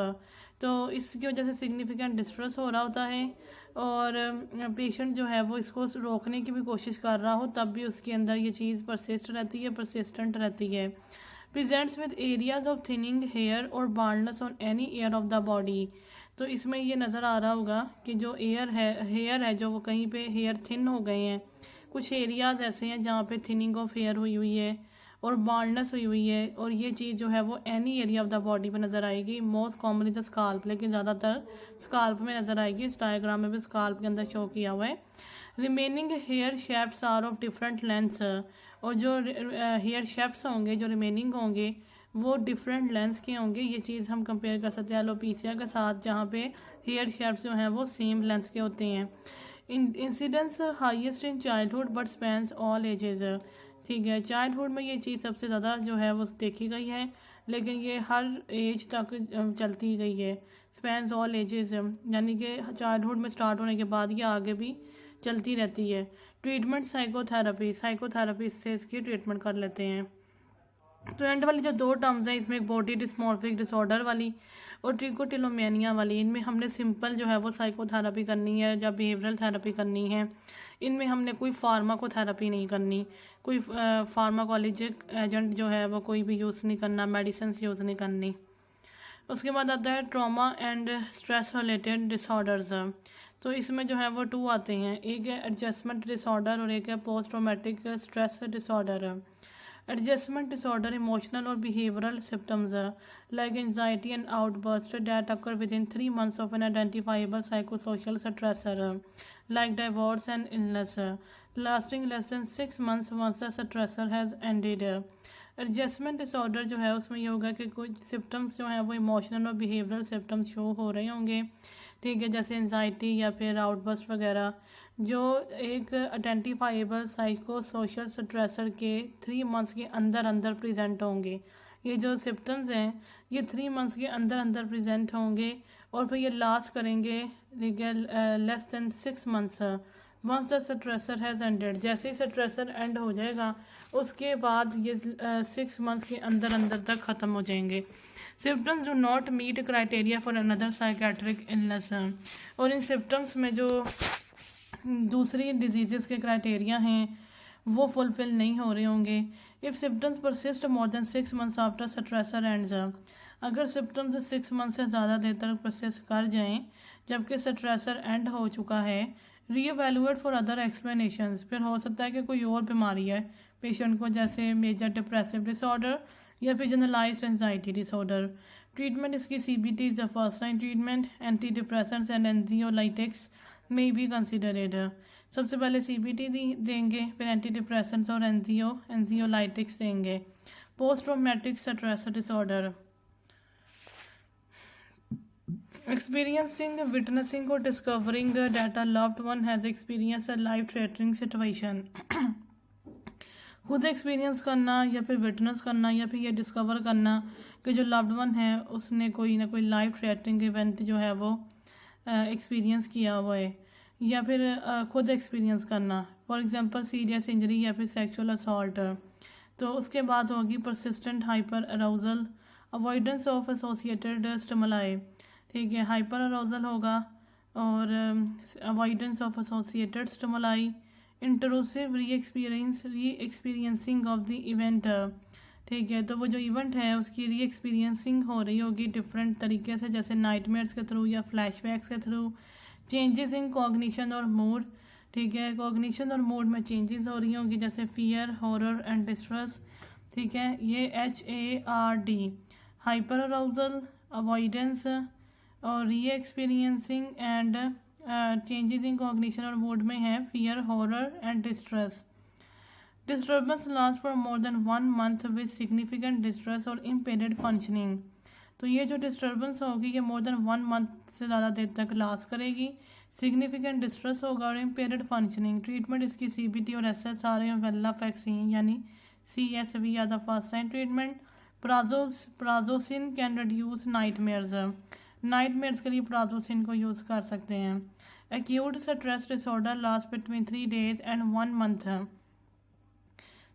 तो इसकी वजह से सिग्निफिकेंट डिस्ट्रेस हो रहा होता है और पेशेंट जो है वो इसको रोकने की भी कोशिश कर रहा हो तब भी उसके अंदर ये चीज़ परसिस्टेंट रहती है। Presents with areas of thinning hair और baldness on any area of the body. तो इसमें ये नज़र आ रहा होगा कि जो हेयर है जो वो कहीं पे हेयर थिन हो गए हैं, कुछ एरियाज ऐसे हैं जहाँ पे थिनिंग ऑफ हेयर हुई हुई है और बाल्डनेस हुई हुई है, और ये चीज़ जो है वो any area of the body पे नज़र आएगी, मोस्ट कॉमनली द स्काल्प, लेकिन ज़्यादातर स्काल्प में नज़र आएगी। इस डायग्राम में भी स्काल्प के अंदर शो किया हुआ है। Remaining hair shafts are of different lengths, और जो हेयर शेफ्ट्स होंगे जो रिमेनिंग होंगे वो डिफरेंट लेंथ्स के होंगे। ये चीज़ हम कंपेयर कर सकते हैं एलोपीसिया के साथ जहाँ पे हेयर शेफ्ट्स जो हैं वो सेम लेंथ के होते हैं। Incidence highest in childhood but spans all ages. ठीक है, चाइल्डहुड में ये चीज़ सबसे ज़्यादा जो है वो देखी गई है, लेकिन ये हर एज तक चलती गई है। स्पैन्स ऑल एजेस यानी कि चाइल्डहुड में स्टार्ट होने के बाद ये आगे भी चलती रहती है। ट्रीटमेंट साइकोथेरेपी से इसकी ट्रीटमेंट कर लेते हैं। तो एंड वाली जो दो टर्म्स हैं इसमें एक बॉडी डिस्मॉर्फिक डिसऑर्डर वाली और ट्रिकोटिलोमेनिया वाली, इनमें हमने सिंपल जो है वो साइकोथेरेपी करनी है या बिहेवियरल थेरेपी करनी है। इनमें हमने कोई फार्माकोथेरेपी नहीं करनी, कोई फार्माकोलॉजिक एजेंट जो है वो कोई भी यूज़ नहीं करना, मेडिसिन यूज़ नहीं करनी। उसके बाद आता है trauma and stress related disorders. तो इसमें जो है वो 2 आते हैं, एक है एडजस्टमेंट डिसऑर्डर और एक है post traumatic stress disorder. Adjustment disorder emotional और behavioural symptoms like anxiety and outbursts that occur within 3 months of an identifiable psychosocial stressor like divorce and illness lasting less than 6 months once the stressor has ended। Adjustment disorder जो है उसमें ये होगा कि कुछ symptoms जो हैं वो इमोशनल और बिहेवियरल सिम्टम्स शो हो रहे होंगे, ठीक है, जैसे एनजाइटी या फिर आउटबर्स्ट वगैरह, जो एक आइडेंटिफाइबल साइको सोशल स्ट्रेसर के 3 मंथ्स के अंदर अंदर प्रेजेंट होंगे। ये जो सिम्टम्स हैं ये 3 मंथ्स के अंदर अंदर प्रेजेंट होंगे और फिर ये लास्ट करेंगे less than 6 months once the stressor has ended. जैसे ही स्ट्रेसर एंड हो जाएगा उसके बाद ये 6 मंथ्स के अंदर अंदर तक ख़त्म हो जाएंगे। Symptoms do not meet criteria for another psychiatric illness. और इन सिम्टम्स में जो दूसरी डिजीज़ के क्राइटेरिया हैं वो फुलफ़िल नहीं हो रहे होंगे। If symptoms persist more than 6 months after stressor ends, अगर सिम्टम्स 6 मंथ से ज़्यादा देर तक परसिस्ट कर जाएं जबकि स्ट्रेसर एंड हो चुका है, रीएवैल्यूएट फॉर अदर एक्सप्लेनेशंस, फिर हो सकता है कि कोई और बीमारी है पेशेंट को, जैसे मेजर डिप्रेसिव डिसऑर्डर या फिर जनरलाइज्ड एंजाइटी डिसऑर्डर। ट्रीटमेंट इसकी CBT is the first line treatment, anti depressants and anxiolytics में भी कंसिडरेड। सबसे पहले CBT देंगे, फिर एंटी डिप्रेसेंट्स और एंजियोलाइटिक्स देंगे। Post traumatic stress disorder, experiencing, witnessing or discovering that a loved one has experienced a life threatening situation। खुद experience करना या फिर विटनेस करना या फिर ये डिस्कवर करना कि जो लव्ड वन है उसने कोई ना कोई लाइफ थ्रेटनिंग इवेंट जो है वो एक्सपीरियंस किया हुआ है, या फिर खुद एक्सपीरियंस करना, फॉर एग्जांपल सीरियस इंजरी या फिर सेक्सुअल असॉल्ट। तो उसके बाद होगी persistent hyper arousal, avoidance of associated stimuli, ठीक है, हाइपर अराउजल होगा और avoidance of associated stimuli, intrusive री एक्सपीरियंसिंग ऑफ द इवेंट, ठीक है, तो वो जो इवेंट है उसकी री एक्सपीरियंसिंग हो रही होगी डिफरेंट तरीके से, जैसे नाइटमेयर्स के थ्रू या फ्लैशबैक्स के थ्रू। चेंजेस इन कॉग्निशन और मूड, ठीक है, कॉग्निशन और मूड में चेंजेस हो रही होंगी जैसे फियर, हॉरर एंड डिस्ट्रेस, ठीक है, ये HARD। हाइपर अराउजल, अवॉइडेंस और री experiencing and changes in cognition और मूड में है fear, horror and distress. Disturbance last for more than 1 month with significant distress और इम्पेयर्ड फंक्शनिंग। तो ये जो डिस्टर्बेंस होगी ये मोर देन 1 मंथ से ज़्यादा देर तक लास्ट करेगी, सिग्निफिकेंट डिस्ट्रेस होगा और इम्पेयर्ड फंक्शनिंग। ट्रीटमेंट इसकी CBT और SSRI और वेलाफैक्सिन यानी CSV are the first line treatment. Prazosin can reduce nightmares के लिए प्राजोसिन को यूज़ कर सकते हैं। Acute stress disorder last between 3 days and 1 month,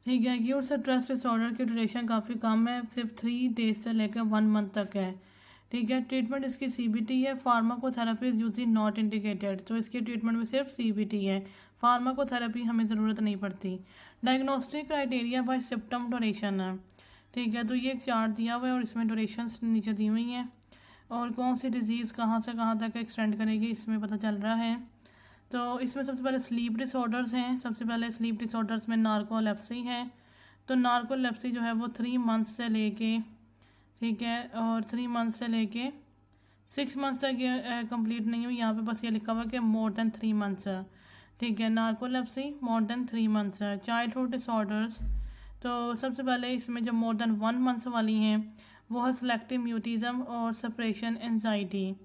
ठीक है, एक्यूट स्ट्रेस डिसऑर्डर की ड्यूरेशन काफ़ी कम है, सिर्फ 3 days से लेकर 1 month तक है, ठीक है। ट्रीटमेंट इसकी सीबीटी है। Pharmacotherapy is usually not indicated, तो इसके ट्रीटमेंट में सिर्फ सीबीटी है, फार्माकोथेरेपी हमें ज़रूरत नहीं पड़ती। Diagnostic criteria bye symptom duration है, ठीक है। तो ये एक चार्ट दिया हुआ है और इसमें ड्यूरेशन नीचे दी हुई हैं और कौन सी डिजीज़ कहाँ से कहाँ तक एक्सटेंड करेगी इसमें पता चल रहा है। तो इसमें सबसे पहले स्लीप डिसऑर्डर्स हैं। सबसे पहले स्लीप डिसऑर्डर्स में नार्कोलेप्सी है। तो नार्कोलेप्सी जो है वो 3 मंथ से लेके, ठीक है, और 3 मंथ से लेके 6 मंथ तक कंप्लीट नहीं हुई। यहाँ पे बस ये लिखा हुआ है कि मोर देन 3 मंथ्स, ठीक है। नार्कोलेप्सी मोर देन 3 मंथ्स। चाइल्डहुड डिसऑर्डर्स, तो सबसे पहले इसमें जो मोर देन 1 मंथ्स वाली हैं वो है सिलेक्टिव म्यूटिज़म और सेपरेशन एंजाइटी।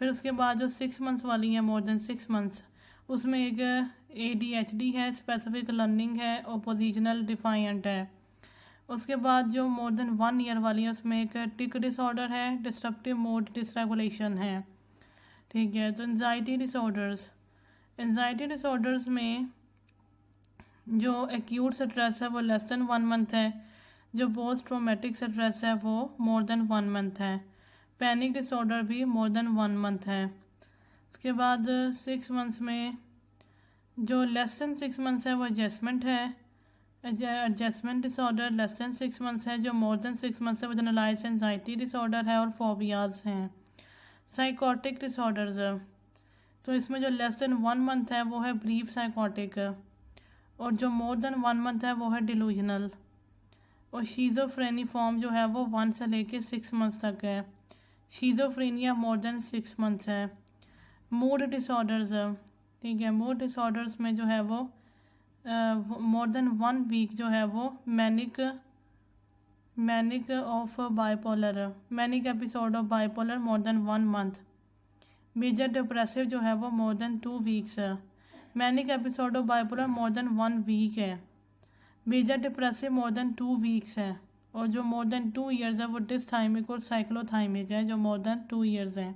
फिर उसके बाद जो 6 मंथ्स वाली हैं, मोर देन 6 मंथ्स, उसमें एक ADHD है, स्पेसिफिक लर्निंग है, ओपोजिशनल डिफाइंट है। उसके बाद जो मोर देन 1 ईयर वाली है उसमें एक टिक डिसऑर्डर है, डिस्ट्रप्टिव मोड डिसरेगुलेशन है, ठीक है। तो एंजाइटी डिसऑर्डर्स में जो एक्यूट स्ट्रेस है वो लेस देन 1 मंथ है, जो पोस्ट ट्रॉमेटिक स्ट्रेस है वो मोर देन 1 मंथ है। पैनिक डिसऑर्डर भी मोर देन 1 मंथ है। उसके बाद 6 मंथ्स में जो लेस देन 6 मंथ्स है वो एडजस्टमेंट है, adjustment disorder less than 6 months है। जो मोर देन 6 मंथ्स है वो जनरलाइज्ड एंजाइटी डिसऑर्डर है और फोबियाज हैं। साइकोटिक डिसऑर्डर्स, तो इसमें जो लेस देन 1 मंथ है वो है ब्रीफ साइकोटिक और जो मोर देन 1 मंथ है वो है डिलूजनल। और शीज़ोफ्रेनी फॉर्म जो है वो 1 से लेके 6 मंथ्स तक है। शीज़ोफ्रेनिया मोर देन 6 मंथ्स है। मूड डिसऑर्डर्स, ठीक है। मूड डिसऑर्डर्स में जो है वो मोर देन 1 वीक जो है वो manic of bipolar, manic episode of bipolar more than 1 month. Major depressive जो है वो मोर देन 2 वीक्स है। Manic episode of bipolar more than 1 week है। Major depressive more than 2 weeks है। और जो मोर देन 2 ईयर्स है वो डिस्थाइमिक और साइक्लोथाइमिक है, जो मोर देन 2 ईयर्स है।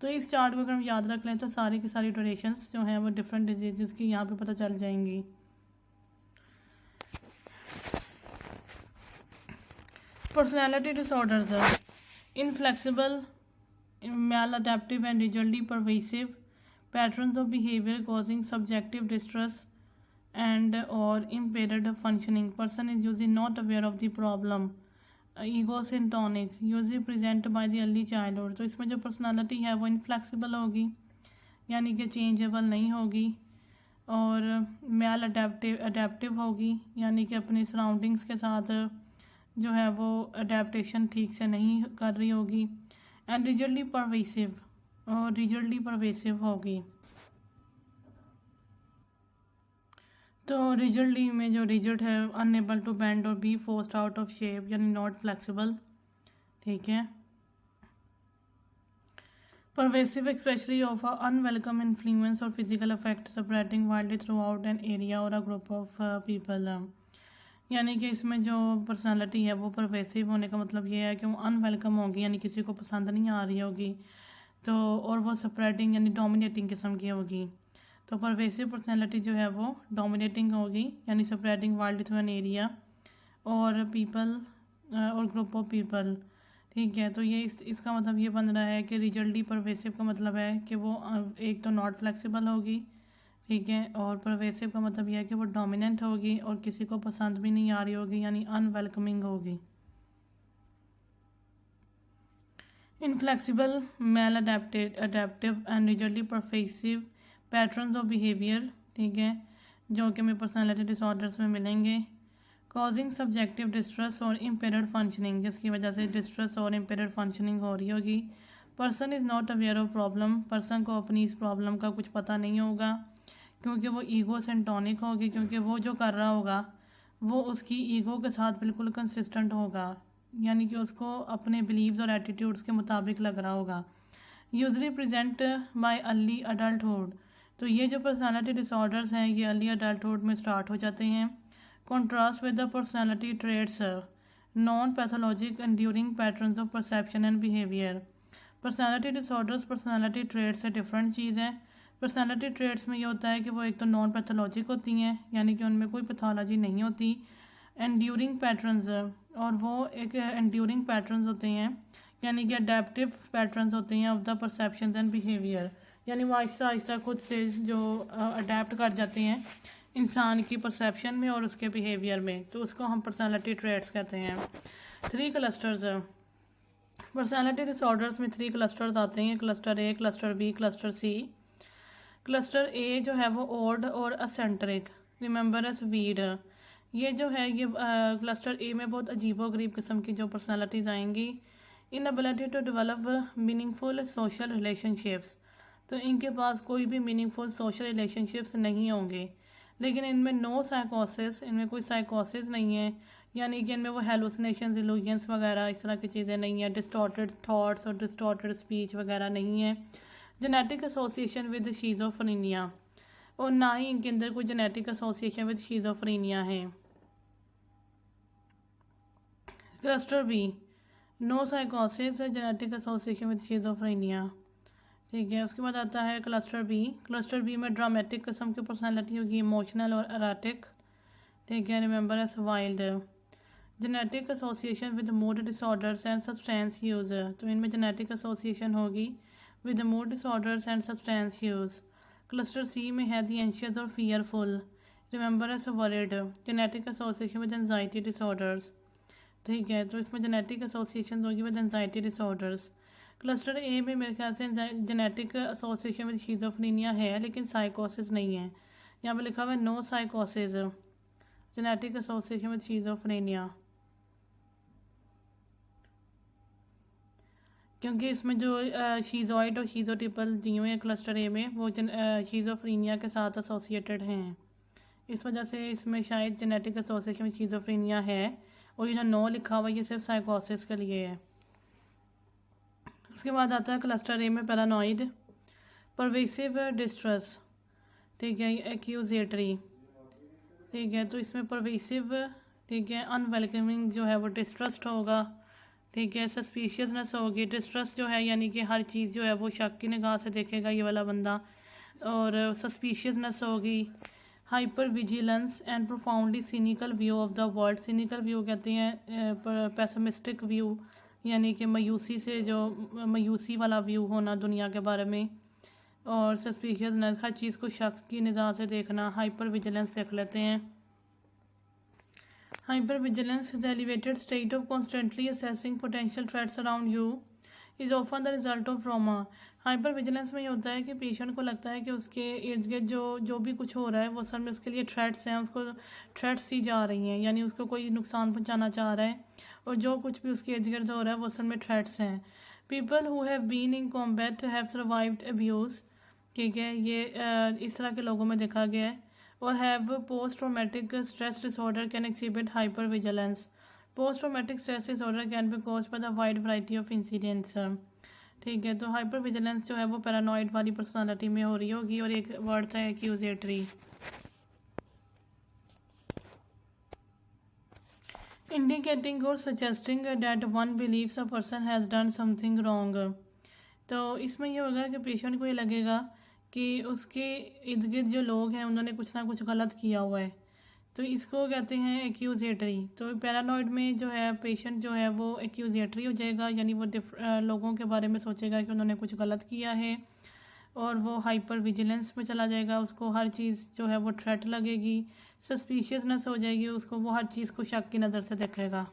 तो इस चार्ट को अगर हम याद रख लें तो सारी की सारी ड्यूरेशंस जो हैं वो डिफरेंट डिजीज़ की यहाँ पे पता चल जाएंगी। Personality disorders, inflexible, maladaptive and rigidly pervasive patterns of behavior causing subjective distress and or impaired functioning. Person is usually not aware of the problem. Egosyntonic, usually present by the early childhood. तो इसमें जो personality है वो inflexible होगी, यानी कि changeable नहीं होगी, और मैल अडेप्टिव होगी, यानी कि अपनी सराउंडिंग्स के साथ जो है वो अडेप्टेशन ठीक से नहीं कर रही होगी। एंड रिजिडली परवेसिव, और रिजिडली परवेसिव होगी। तो रिजिडली में जो रिजिड है, अनएबल टू बेंड और be forced out of shape, यानी नॉट फ्लेक्सिबल, ठीक है। Pervasive especially of unwelcome influence और physical effect spreading widely throughout an area और अ ग्रुप ऑफ पीपल, यानी कि इसमें जो पर्सनालिटी है वो परवेसिव होने का मतलब ये है कि वो अनवेलकम होगी, यानी किसी को पसंद नहीं आ रही होगी, तो और वो स्प्रेडिंग यानी डोमिनेटिंग किस्म की होगी। तो परवेसिव पर्सनालिटी जो है वो डोमिनेटिंग होगी, यानी spreading widely through an area और पीपल और ग्रुप ऑफ पीपल, ठीक है। तो ये इसका मतलब ये बन रहा है कि रिजिडली परवेसिव का मतलब है कि वो एक तो नॉट फ्लेक्सिबल होगी, ठीक है, और परवेसिव का मतलब यह है कि वो डोमिनेंट होगी और किसी को पसंद भी नहीं आ रही होगी, यानी अनवेलकमिंग होगी। Inflexible, maladaptive and rigidly pervasive patterns of behaviour, ठीक है, जो कि हमें पर्सनालिटी डिसऑर्डर्स में मिलेंगे। कॉजिंग सब्जेक्टिव डिस्ट्रेस और इम्पेयर्ड फंक्शनिंग, जिसकी वजह से डिस्ट्रेस और इम्पेयर्ड फंक्शनिंग हो रही होगी। Person is not aware of problem, person को अपनी इस प्रॉब्लम का कुछ पता नहीं होगा, क्योंकि वो ईगो सेंटोनिक होगी, क्योंकि वो जो कर रहा होगा वो उसकी ईगो के साथ बिल्कुल कंसिस्टेंट होगा, यानी कि उसको अपने बिलीव्स और एटीट्यूड्स के मुताबिक लग रहा होगा। Usually present by early adulthood, तो ये जो पर्सनालिटी डिसऑर्डर्स हैं ये अर्ली अडल्टहुड में स्टार्ट हो जाते हैं। Contrast with the personality traits, non pathologic enduring patterns of perception and behaviour. Personality disorders personality traits से डिफरेंट चीज़ है। पर्सनालिटी ट्रेट्स में ये होता है कि वो एक तो नॉन पैथोलॉजिक होती हैं, यानी कि उनमें कोई पैथोलॉजी नहीं होती। एंड्यूरिंग पैटर्न्स, और वो एक एंड्यूरिंग पैटर्न्स होते हैं, यानी कि अडेप्टिव पैटर्न्स होते हैं of the perception and behaviour, यानी वो आहिस्ता आहिस्ता खुद से जो अडेप्ट कर जाते हैं इंसान की परसेप्शन में और उसके बिहेवियर में, तो उसको हम पर्सनालिटी ट्रेट्स कहते हैं। 3 क्लस्टर्स, पर्सनालिटी डिसऑर्डर्स में 3 क्लस्टर्स आते हैं, cluster A, cluster B, cluster C. Cluster A जो है वो ओड और असेंट्रिक, रिमेंबर एस वीड। ये जो है ये क्लस्टर ए में बहुत अजीबोगरीब किस्म की जो पर्सनालिटीज़ आएंगी। Inability to develop meaningful social relationships, तो इनके पास कोई भी मीनिंगफुल सोशल रिलेशनशिप्स नहीं होंगे। लेकिन इनमें नो साइकोसिस, इनमें कोई साइकोसिस नहीं है, यानी कि इनमें वो हेलुसिनेशन, इल्यूजन्स वगैरह इस तरह की चीज़ें नहीं है, डिस्टॉर्टेड थॉट्स और डिस्टॉर्टेड स्पीच वगैरह नहीं है। जेनेटिक एसोसिएशन विद शीज़ोफ्रेनिया, और ना ही इनके अंदर कोई जेनेटिक एसोसिएशन विद शीज़ोफ्रेनिया है। क्लस्टर बी, नो साइकोसिस, जेनेटिक एसोसिएशन विद शीज़ोफ्रेनिया, ठीक है। उसके बाद आता है क्लस्टर बी। क्लस्टर बी में ड्रामेटिक किस्म की पर्सनालिटी होगी, इमोशनल और एराटिक, ठीक है, remember as wild. Genetic association with mood disorders and substance use, तो इनमें जेनेटिक एसोसिएशन होगी with mood disorders and substance use. Cluster C में है दी एंशियस और fearful, remember as worried. Genetic association with anxiety disorders, ठीक है, तो इसमें जेनेटिक एसोसिएशन होगी विद एंजाइटी डिसऑर्डर्स। क्लस्टर ए में मेरे ख्याल से जेनेटिक एसोसिएशन विद शीज़ोफ्रेनिया है, लेकिन साइकोसिस नहीं है। यहाँ पे लिखा हुआ है नो साइकोसिस, जेनेटिक एसोसिएशन विद शीज़ोफ्रेनिया, क्योंकि इसमें जो शीज़ोइड और शीज़ोटिपल जीव हैं क्लस्टर ए में वो शीज़ोफ्रेनिया के साथ एसोसिएटेड हैं, इस वजह से इसमें शायद जेनेटिक एसोसिएशन विद शीज़ोफ्रेनिया है। और ये जो नो लिखा हुआ है ये सिर्फ साइकोसिस के लिए है। उसके बाद आता है क्लस्टर ए में पैरानॉइड, परवेसिव डिस्ट्रेस, ठीक है, एक्यूजेटरी, ठीक है, तो इसमें परवेसिव, ठीक है, अनवेलकमिंग जो है वो डिस्ट्रस्ट होगा, ठीक है, सस्पिशियसनेस होगी। डिस्ट्रस्ट जो है यानी कि हर चीज़ जो है वो शक की निगाह से देखेगा ये वाला बंदा, और सस्पिशियसनेस होगी। Hypervigilance and profoundly cynical view of the world, cynical view कहते हैं पेसिमिस्टिक व्यू, यानी कि मायूसी से जो मायूसी वाला व्यू होना दुनिया के बारे में, और सस्पिशियसनेस हर चीज़ को शक की निगाह से देखना। हाइपर विजिलेंस देख लेते हैं। Hyper vigilance the elevated state of constantly assessing potential threats around you is often the result of trauma. Hyper vigilance में ये होता है कि पेशेंट को लगता है कि उसके इर्द गिर्द जो भी कुछ हो रहा है वो असल में उसके लिए थ्रेट्स हैं, उसको थ्रेट्स दी जा रही हैं, यानी उसको कोई नुकसान पहुंचाना चाह रहा है, और जो कुछ भी उसके इर्द गिर्द हो रहा है वो असल में थ्रेट्स हैं। People who have been in combat have survived abuse, ठीक है, ये इस तरह के लोगों में देखा गया है। और have post traumatic stress disorder can exhibit hyper vigilance. Post traumatic stress disorder can be caused by the wide variety of incidents, ठीक है, तो हाइपर विजिलेंस जो है वो पैरानॉइड वाली पर्सनालिटी में हो रही होगी। और एक वर्ड था एक्यूजेटरी। इंडिकेटिंग और suggesting that one beliefs a person has done something wrong, तो इसमें ये होगा कि पेशेंट को ये लगेगा कि उसके इर्द गिर्द जो लोग हैं उन्होंने कुछ ना कुछ गलत किया हुआ है, तो इसको कहते हैं एक्यूजेटरी। तो पैरानॉइड में जो है पेशेंट जो है वो एक्यूजेटरी हो जाएगा, यानी वो लोगों के बारे में सोचेगा कि उन्होंने कुछ गलत किया है, और वो हाइपर विजिलेंस में चला जाएगा, उसको हर चीज़ जो है वो थ्रेट लगेगी। सस्पिशियसनेस हो जाएगी, उसको वो हर चीज़ को शक की नज़र से देखेगा,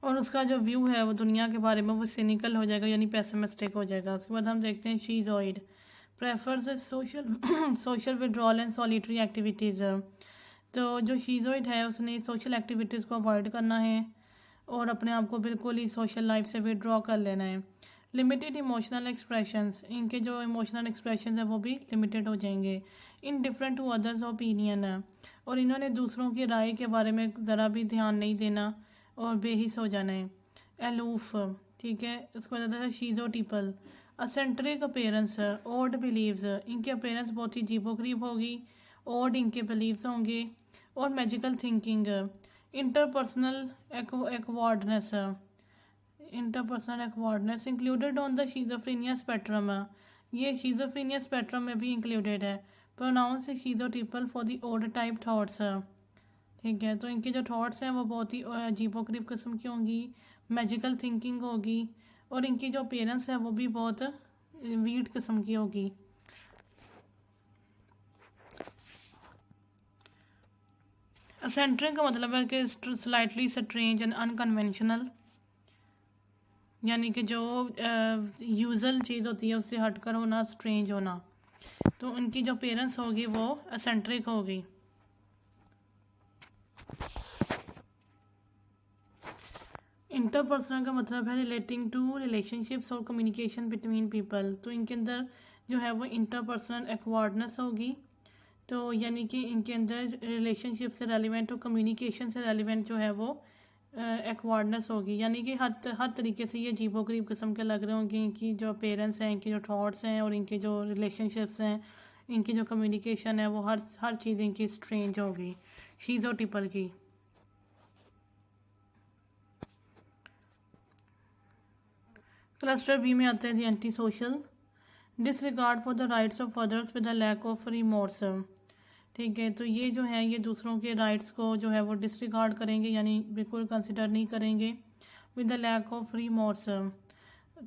और उसका जो व्यू है वो दुनिया के बारे में वो सिनिकल हो जाएगा, यानी पेसिमिस्टिक हो जाएगा। उसके बाद हम देखते हैं schizoid prefers social withdrawal and solitary activities, तो जो शीज़ोइड है उसने सोशल एक्टिविटीज़ को अवॉइड करना है और अपने आप को बिल्कुल ही सोशल लाइफ से विड्रॉ कर लेना है। लिमिटेड इमोशनल एक्सप्रेशंस, इनके जो इमोशनल एक्सप्रेशंस हैं वो भी लिमिटेड हो जाएंगे। Indifferent to others opinion, और इन्होंने दूसरों की राय के बारे में ज़रा भी ध्यान नहीं देना और बेहिस हो जाना है। एलूफ, ठीक है, उसके बाद आता है schizotypal, eccentric appearance, odd beliefs, इनके अपेयरेंस बहुत ही अजीबोगरीब होगी, ओड इनके बिलीव्स होंगे। और magical thinking, interpersonal awkwardness, included on the schizophrenia spectrum, ये शीज़ोफ्रेनिया स्पेक्ट्रम में भी इंक्लूडेड है। Pronounce schizotypal for the odd type thoughts, ठीक है। तो इनकी जो थॉट्स हैं वो बहुत ही अजीबोगरीब किस्म की होंगी, मैजिकल थिंकिंग होगी, और इनकी जो पेरेंट्स है वो भी बहुत वीड किस्म की होगी। असेंट्रिक का मतलब है कि स्लाइटली स्ट्रेंज एंड अनकन्वेंशनल, यानी कि जो यूजुअल चीज़ होती है उससे हटकर होना, स्ट्रेंज होना। तो उनकी जो पेरेंट्स होगी वो असेंट्रिक होगी। इंटरपर्सनल का मतलब है रिलेटिंग टू रिलेशनशिप्स और कम्युनिकेशन बिटवीन पीपल। तो इनके अंदर जो है वो इंटरपर्सनल एक्वार्डनेस होगी। तो यानी कि इनके अंदर रिलेशनशिप से रेलिवेंट और कम्युनिकेशन से रेलिवेंट जो है वो एक्वार्डनेस होगी, यानी कि हर तरीके से ये अजीबोगरीब किस्म के लग रहे होंगे। इनकी जो पेरेंट्स हैं, इनके जो थॉट्स हैं और इनके जो रिलेशनशिप्स हैं, इनकी जो कम्युनिकेशन है वो हर चीज़ इनकी स्ट्रेंज होगी, शीज़ोटिपल की। क्लस्टर बी में आते हैं the antisocial, disregard for the rights of others with the lack of remorse. ठीक है। तो ये जो है ये दूसरों के राइट्स को जो है वो डिसरिगार्ड करेंगे, यानी बिल्कुल कंसिडर नहीं करेंगे, with the lack of remorse.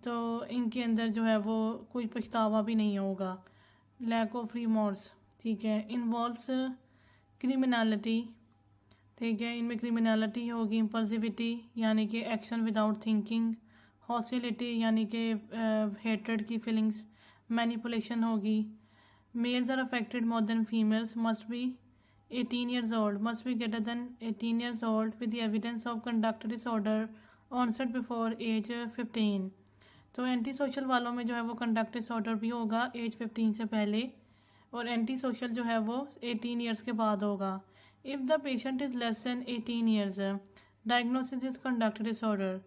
तो इनके अंदर जो है वो कोई पछतावा भी नहीं होगा, लैक ऑफ रिमोर्स। ठीक है। Involves criminality. ठीक है। इनमें क्रिमिनलिटी होगी, इम्पल्सिविटी यानी कि एक्शन विदाउट थिंकिंग, हॉस्टिलिटी यानी कि हेट्रेड की फीलिंग्स, मैनिपुलेशन होगी। Males are affected more than females, must be 18 years old, must be greater than 18 years old with the evidence of conduct disorder onset before age 15। तो anti social वालों में जो है वो कंडक्ट डिसऑर्डर भी होगा as 15 से पहले, और एंटी सोशल जो है वो 18 ईयर्स के बाद होगा। If the patient is less than 18 years, diagnosis is conduct disorder.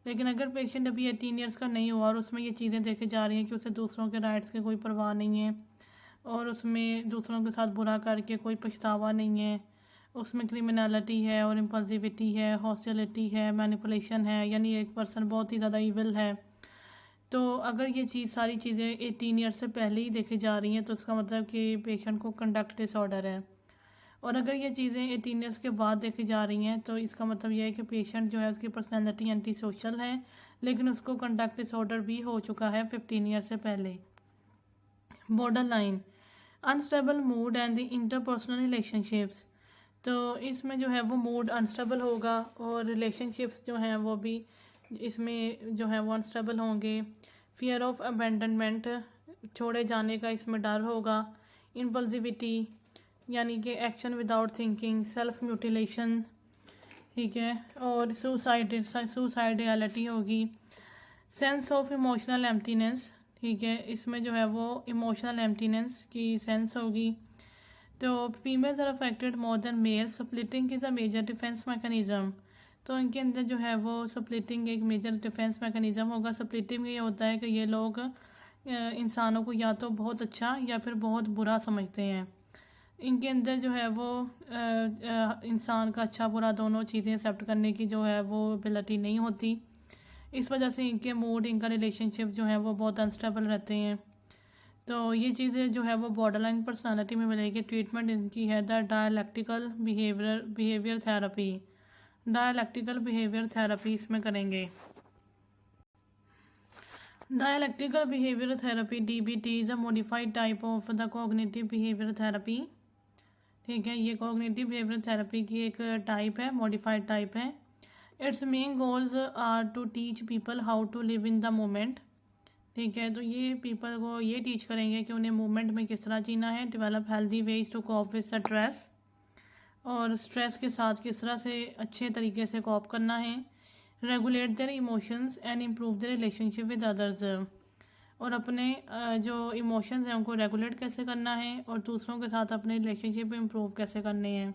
लेकिन अगर पेशेंट अभी 18 ईयर्स का नहीं हुआ और उसमें ये चीज़ें देखी जा रही हैं कि उसे दूसरों के राइट्स की कोई परवाह नहीं है और उसमें दूसरों के साथ बुरा करके कोई पछतावा नहीं है, उसमें क्रिमिनलिटी है और इम्पल्सिविटी है, हॉस्टिलिटी है, मैनिपुलेशन है, यानी एक पर्सन बहुत ही ज़्यादा ईविल है। तो अगर ये चीज़ सारी चीज़ें 18 ईयर से पहले ही देखी जा रही हैं तो इसका मतलब कि पेशेंट को कंडक्ट डिसऑर्डर है। और अगर ये चीज़ें 18 ईयर्स के बाद देखी जा रही हैं तो इसका मतलब यह है कि पेशेंट जो है उसकी पर्सनैलिटी एंटी सोशल है, लेकिन उसको कंडक्ट डिसऑर्डर भी हो चुका है 15 ईयर से पहले। Border line, unstable mood and the interpersonal relationships. तो इसमें जो है वो मूड अनस्टेबल होगा और रिलेशनशिप्स जो हैं वो भी इसमें जो है वो अनस्टेबल होंगे। फियर ऑफ अबेंडनमेंट, छोड़े जाने का इसमें डर होगा। इम्पल्सिविटी यानी कि action without thinking, self mutilation. ठीक है। और सुसाइडियलिटी होगी। Sense of emotional emptiness. ठीक है। इसमें जो है वो इमोशनल एम्प्टीनेस की सेंस होगी। तो females are affected more than males, splitting is a major defence mechanism. तो इनके अंदर जो है वो स्प्लिटिंग एक मेजर डिफेंस मैकेनिज़्म होगा। स्प्लिटिंग में ये होता है कि ये लोग इंसानों को या तो बहुत अच्छा या फिर बहुत बुरा समझते हैं। इनके अंदर जो है वो इंसान का अच्छा बुरा दोनों चीज़ें एक्सेप्ट करने की जो है वो एबिलिटी नहीं होती। इस वजह से इनके मूड, इनका रिलेशनशिप जो है वो बहुत अनस्टेबल रहते हैं। तो ये चीज़ें जो है वो बॉर्डरलाइन पर्सनालिटी में मिलेगी। ट्रीटमेंट इनकी है the dialectical behaviour therapy. Dialectical behaviour therapy इसमें करेंगे। Dialectical behaviour therapy DBT is a modified type of the cognitive behaviour therapy. ठीक है। ये कॉग्निटिव बिहेवियर थेरेपी की एक टाइप है, मॉडिफाइड टाइप है। Its main goals are to teach people how to live in the moment. ठीक है। तो ये पीपल को ये टीच करेंगे कि उन्हें मूवमेंट में किस तरह जीना है। Develop healthy ways to cope with stress, और स्ट्रेस के साथ किस तरह से अच्छे तरीके से कॉप करना है। Regulate their emotions and improve their relationship with others, और अपने जो इमोशंस हैं उनको रेगुलेट कैसे करना है और दूसरों के साथ अपने रिलेशनशिप इम्प्रूव कैसे करने हैं।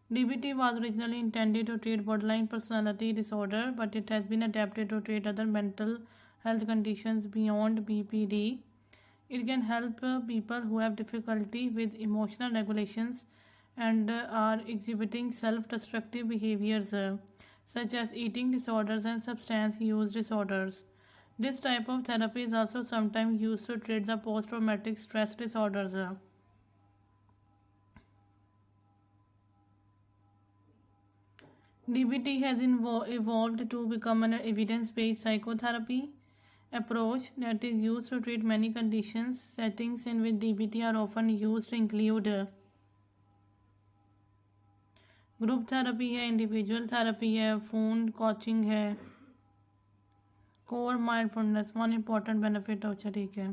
DBT was originally intended to treat borderline personality disorder, but it has been adapted to treat other mental health conditions beyond BPD. It can help people who have difficulty with emotional regulations and are exhibiting self-destructive behaviors, such as eating disorders and substance use disorders. This type of therapy is also sometimes used to treat the post-traumatic stress disorders. DBT has evolved to become an evidence-based psychotherapy approach that is used to treat many conditions. Settings in which DBT are often used to include group therapy है, individual therapy है, phone coaching है, core mindfulness one important benefit. अच्छा ठीक है,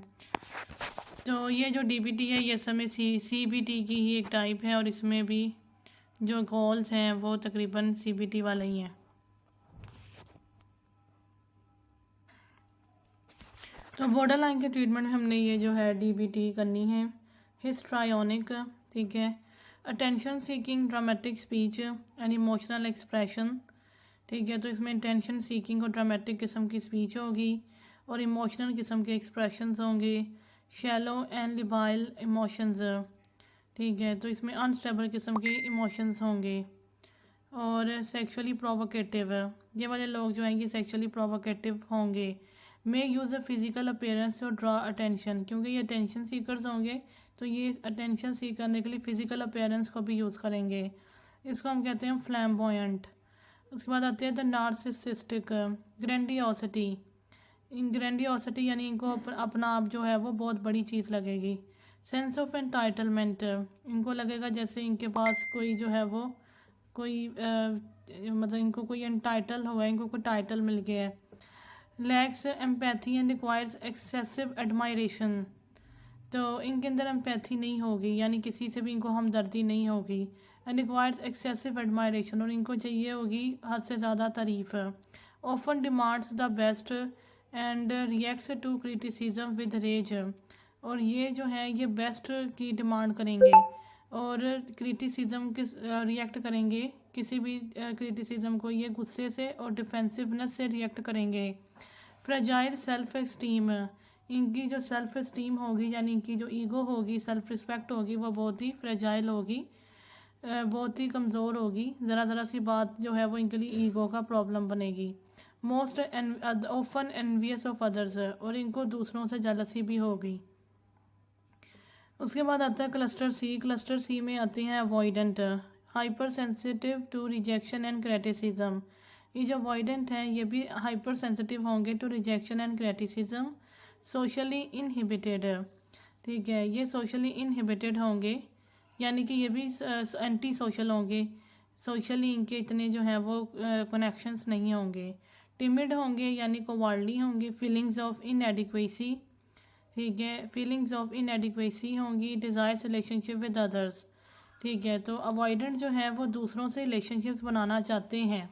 तो ये जो DBT है ये समय सीबीटी की ही एक टाइप है और इसमें भी जो गोल्स हैं वो तकरीबन सीबीटी वाले ही हैं। तो बॉर्डर लाइन के ट्रीटमेंट में हमने ये जो है डीबीटी करनी है। हिस्ट्रायोनिक, ठीक है, attention seeking dramatic speech and emotional expression, ठीक है, तो इसमें अटेंशन सीकिंग और ड्रामेटिक किस्म की स्पीच होगी और इमोशनल किस्म के एक्सप्रेशंस होंगे। शैलो एंड लिबाइल इमोशंस, ठीक है, तो इसमें अनस्टेबल किस्म के इमोशंस होंगे। और सेक्सुअली प्रोवोकेटिव, ये वाले लोग जो हैं ये सेक्सुअली प्रोवोकेटिव होंगे। May use a physical appearance to draw attention, क्योंकि ये अटेंशन सीकर्स होंगे तो ये अटेंशन सीक करने के लिए फिजिकल अपीयरेंस को भी यूज़ करेंगे। इसको हम कहते हैं फ्लैम्बॉयंट। उसके बाद आते हैं द नार्सिसिस्टिक, ग्रैंडियोसिटी। ग्रैंडियोसिटी यानी इनको अपना आप जो है वो बहुत बड़ी चीज़ लगेगी। सेंस ऑफ एंटाइटलमेंट, इनको लगेगा जैसे इनके पास कोई जो है वो कोई मतलब इनको कोई एंटाइटल हुआ है, इनको कोई टाइटल मिल गया है। Lakhs empathy and requires excessive admiration, तो इनके अंदर एम्पैथी नहीं होगी यानी किसी से भी इनको हमदर्दी नहीं होगी। एंड रिक्वायर्स एक्सेसिव एडमायरेशन, और इनको चाहिए होगी हद से ज़्यादा तारीफ। Often demands the best and reacts to criticism with rage, और ये जो है ये बेस्ट की डिमांड करेंगे और क्रिटिसिज्म के रिएक्ट करेंगे, किसी भी क्रिटिसिज्म को ये गुस्से से और डिफेंसिवनेस से रिएक्ट करेंगे। फ्रेजाइल सेल्फ एस्टीम, इनकी जो सेल्फ एस्टीम होगी यानी इनकी जो ईगो होगी, सेल्फ रिस्पेक्ट होगी, वो बहुत ही फ्रेजाइल होगी, बहुत ही कमज़ोर होगी। ज़रा सी बात जो है वो इनके लिए ईगो का प्रॉब्लम बनेगी। Most often envious of others, और इनको दूसरों से जेलसी भी होगी। उसके बाद आता है क्लस्टर सी। क्लस्टर सी में आते हैं avoidant, hypersensitive to rejection and criticism. ये जो अवॉइडेंट हैं ये भी हाइपर सेंसिटिव होंगे to rejection and criticism. Socially inhibited, ठीक है, ये सोशली इनहिबिटेड होंगे यानी कि ये भी एंटी सोशल होंगे, सोशली इनके इतने जो हैं वो कनेक्शंस नहीं होंगे। टिमिड होंगे यानी कोवार्डली होंगे। फीलिंग्स ऑफ इनएडिक्वेसी, ठीक है, फीलिंग्स ऑफ इनएडिक्वेसी होंगी। डिज़ायर्स रिलेशनशिप विद अदर्स, ठीक है, तो अवॉइडेंट जो है वो दूसरों से रिलेशनशिप्स बनाना चाहते हैं,